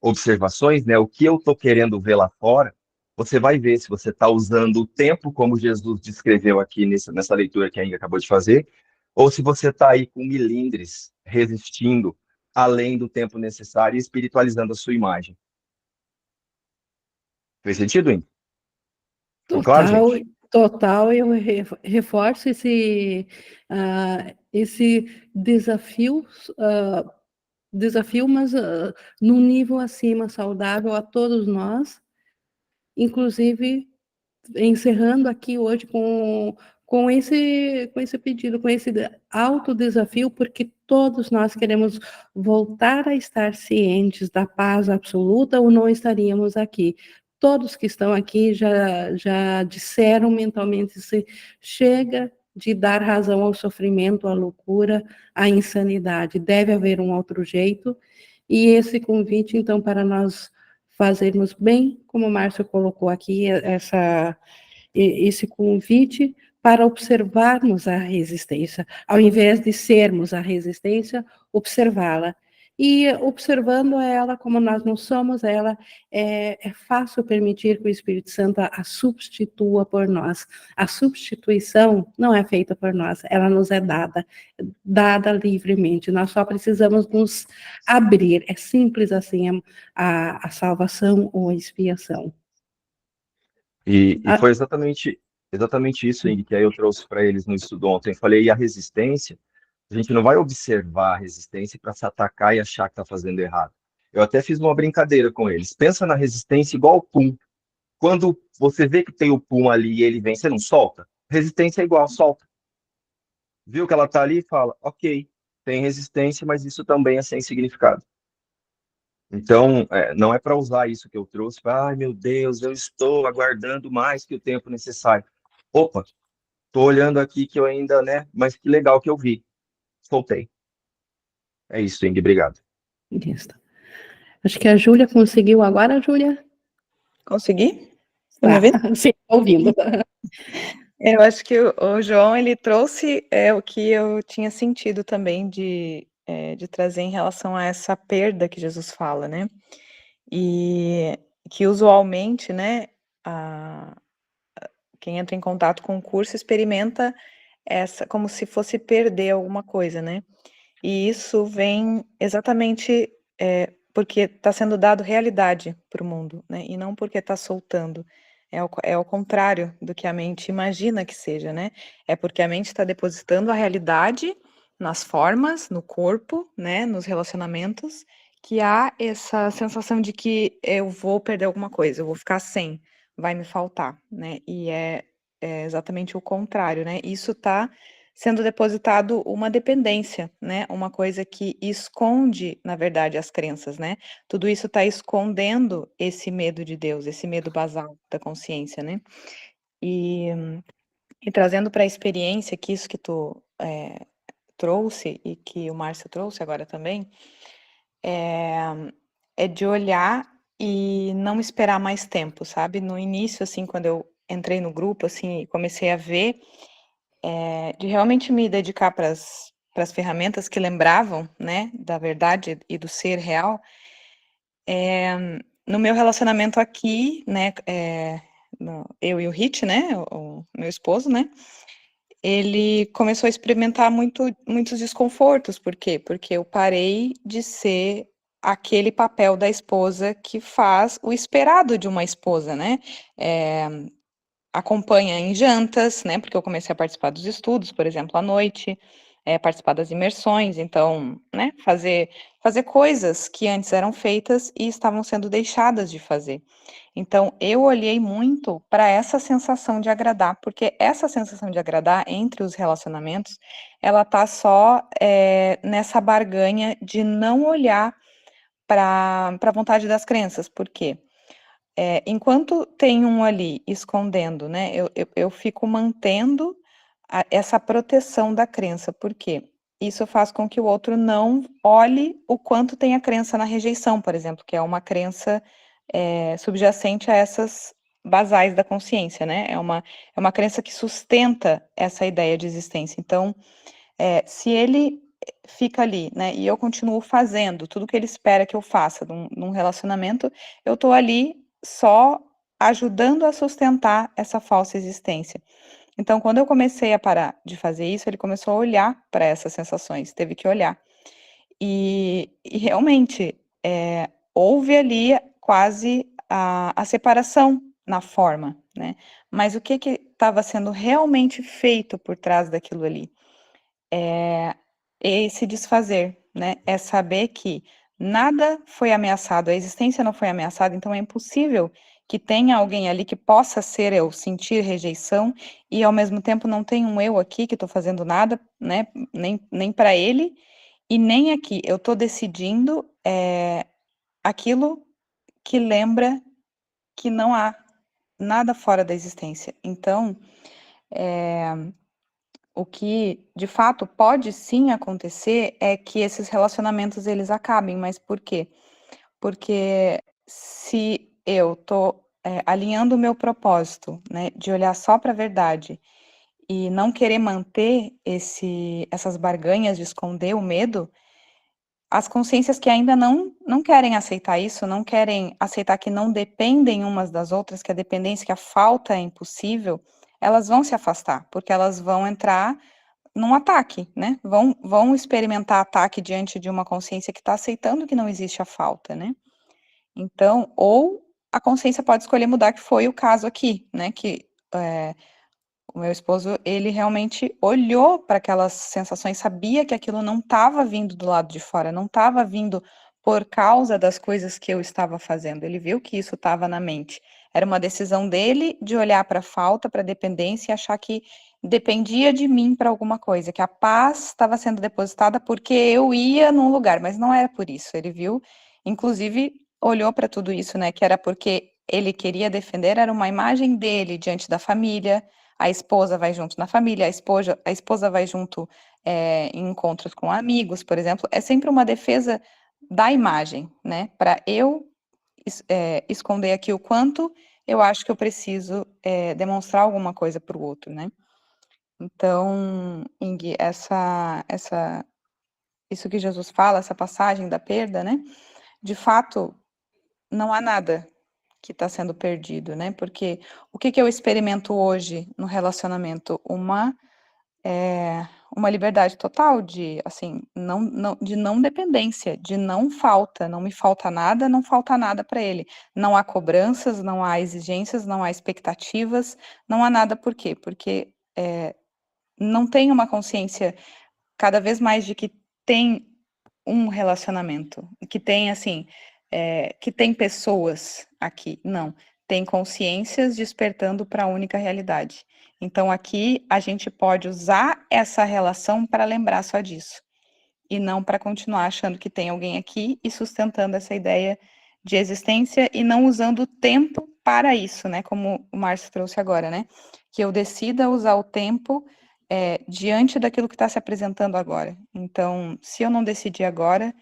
observações, né? O que eu estou querendo ver lá fora, você vai ver se você está usando o tempo, como Jesus descreveu aqui nessa leitura que a Inga acabou de fazer, ou se você está aí com milindres, resistindo além do tempo necessário e espiritualizando a sua imagem. Fez sentido, Inga? Ficou claro, Total, gente? total, eu reforço esse desafio, mas num nível acima, saudável a todos nós, inclusive encerrando aqui hoje com esse pedido, com esse autodesafio, porque todos nós queremos voltar a estar cientes da paz absoluta ou não estaríamos aqui. Todos que estão aqui já disseram mentalmente, se chega de dar razão ao sofrimento, à loucura, à insanidade. Deve haver um outro jeito. E esse convite, então, para nós fazermos bem, como o Márcio colocou aqui, esse convite para observarmos a resistência, ao invés de sermos a resistência, observá-la. E observando ela como nós não somos ela, é fácil permitir que o Espírito Santo a substitua por nós. A substituição não é feita por nós, ela nos é dada livremente. Nós só precisamos nos abrir. É simples assim a salvação ou a expiação. E foi exatamente isso, Ing, que aí eu trouxe para eles no estudo ontem. Falei, e a resistência, a gente não vai observar a resistência para se atacar e achar que está fazendo errado. Eu até fiz uma brincadeira com eles. Pensa na resistência igual o pum. Quando você vê que tem o pum ali e ele vem, você não solta? Resistência é igual, solta. Viu que ela está ali e fala, ok, tem resistência, mas isso também é sem significado. Então, não é para usar isso que eu trouxe, ai meu Deus, eu estou aguardando mais que o tempo necessário. Opa, estou olhando aqui que eu ainda, né? Mas que legal que eu vi. Soltei. É isso, Ingrid, obrigado. Isso. Acho que a Júlia conseguiu agora, Júlia? Consegui? Tá me ouvindo? Sim, ouvindo. Eu acho que o João, ele trouxe o que eu tinha sentido também de trazer em relação a essa perda que Jesus fala, né? E que usualmente, né, quem entra em contato com o curso experimenta como se fosse perder alguma coisa, né? E isso vem exatamente porque está sendo dado realidade para o mundo, né? E não porque está soltando. É ao contrário do que a mente imagina que seja, né? É porque a mente está depositando a realidade nas formas, no corpo, né? Nos relacionamentos, que há essa sensação de que eu vou perder alguma coisa, eu vou ficar sem, vai me faltar, né? E é exatamente o contrário, né? Isso está sendo depositado uma dependência, né? Uma coisa que esconde, na verdade, as crenças, né? Tudo isso está escondendo esse medo de Deus, esse medo basal da consciência, né? E, e trazendo para a experiência que isso que tu trouxe e que o Márcio trouxe agora também, é de olhar e não esperar mais tempo, sabe? No início, assim, quando eu entrei no grupo, assim, e comecei a ver, de realmente me dedicar para as ferramentas que lembravam, né, da verdade e do ser real, no meu relacionamento aqui, né, eu e o Hit, né, o meu esposo, né, ele começou a experimentar muitos desconfortos. Por quê? Porque eu parei de ser aquele papel da esposa que faz o esperado de uma esposa, né? Acompanha em jantas, né? Porque eu comecei a participar dos estudos, por exemplo, à noite, participar das imersões, então, né? Fazer coisas que antes eram feitas e estavam sendo deixadas de fazer. Então, eu olhei muito para essa sensação de agradar, porque essa sensação de agradar entre os relacionamentos, ela tá só nessa barganha de não olhar para a vontade das crenças. Por quê? Enquanto tem um ali escondendo, né, eu fico mantendo essa proteção da crença. Por quê? Isso faz com que o outro não olhe o quanto tem a crença na rejeição, por exemplo, que é uma crença subjacente a essas basais da consciência, né? É uma crença que sustenta essa ideia de existência. Então, se ele fica ali, né, e eu continuo fazendo tudo que ele espera que eu faça num relacionamento, eu tô ali só ajudando a sustentar essa falsa existência. Então, quando eu comecei a parar de fazer isso, ele começou a olhar para essas sensações, teve que olhar. E realmente, houve ali quase a separação na forma, né? Mas o que estava sendo realmente feito por trás daquilo ali? É esse desfazer, né? É saber que nada foi ameaçado, a existência não foi ameaçada, então é impossível que tenha alguém ali que possa ser eu, sentir rejeição, e ao mesmo tempo não tem um eu aqui que estou fazendo nada, né? Nem para ele, e nem aqui. Eu estou decidindo aquilo que lembra que não há nada fora da existência. Então, o que de fato pode sim acontecer é que esses relacionamentos eles acabem, mas por quê? Porque se eu estou alinhando o meu propósito, né, de olhar só para a verdade e não querer manter essas barganhas de esconder o medo, as consciências que ainda não querem aceitar isso, não querem aceitar que não dependem umas das outras, que a dependência, que a falta é impossível, elas vão se afastar, porque elas vão entrar num ataque, né? Vão experimentar ataque diante de uma consciência que está aceitando que não existe a falta, né? Então, ou a consciência pode escolher mudar, que foi o caso aqui, né? Que o meu esposo, ele realmente olhou para aquelas sensações, sabia que aquilo não estava vindo do lado de fora, não estava vindo por causa das coisas que eu estava fazendo. Ele viu que isso estava na mente. Era uma decisão dele de olhar para a falta, para a dependência e achar que dependia de mim para alguma coisa, que a paz estava sendo depositada porque eu ia num lugar, mas não era por isso. Ele viu, inclusive, olhou para tudo isso, né? Que era porque ele queria defender, era uma imagem dele diante da família. A esposa vai junto na família, a esposa vai junto em encontros com amigos, por exemplo. É sempre uma defesa da imagem, né? Para eu esconder aqui o quanto eu acho que eu preciso demonstrar alguma coisa para o outro, né? Então, Ing, isso que Jesus fala, essa passagem da perda, né? De fato, não há nada que está sendo perdido, né? Porque o que eu experimento hoje no relacionamento? Uma liberdade total de, assim, de não dependência, de não falta, não me falta nada, não falta nada para ele. Não há cobranças, não há exigências, não há expectativas, não há nada. Por quê? Porque não tem uma consciência cada vez mais de que tem um relacionamento, que tem, assim, que tem pessoas aqui. Não. tem consciências despertando para a única realidade. Então, aqui, a gente pode usar essa relação para lembrar só disso, e não para continuar achando que tem alguém aqui e sustentando essa ideia de existência e não usando o tempo para isso, né? Como o Márcio trouxe agora, né? Que eu decida usar o tempo diante daquilo que está se apresentando agora. Então, se eu não decidir agora,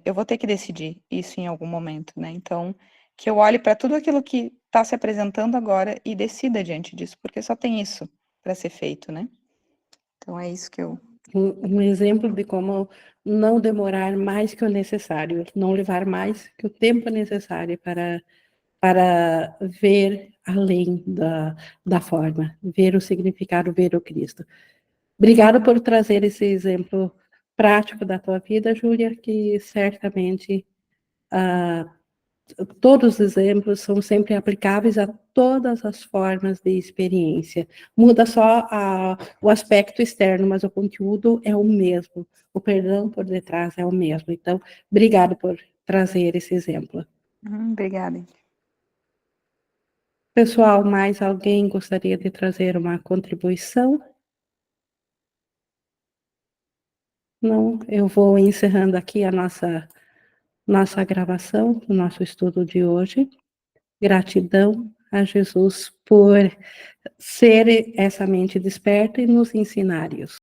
eu vou ter que decidir isso em algum momento, né? Então, que eu olhe para tudo aquilo que está se apresentando agora e decida diante disso, porque só tem isso para ser feito, né? Então, é isso que eu... Um exemplo de como não demorar mais que o necessário, não levar mais que o tempo necessário para ver além da forma, ver o significado, ver o Cristo. Obrigada por trazer esse exemplo prático da tua vida, Júlia, que certamente todos os exemplos são sempre aplicáveis a todas as formas de experiência. Muda só o aspecto externo, mas o conteúdo é o mesmo. O perdão por detrás é o mesmo. Então, obrigado por trazer esse exemplo. Obrigada. Pessoal, mais alguém gostaria de trazer uma contribuição? Não, eu vou encerrando aqui a nossa gravação, o nosso estudo de hoje. Gratidão a Jesus por ser essa mente desperta e nos ensinar isso.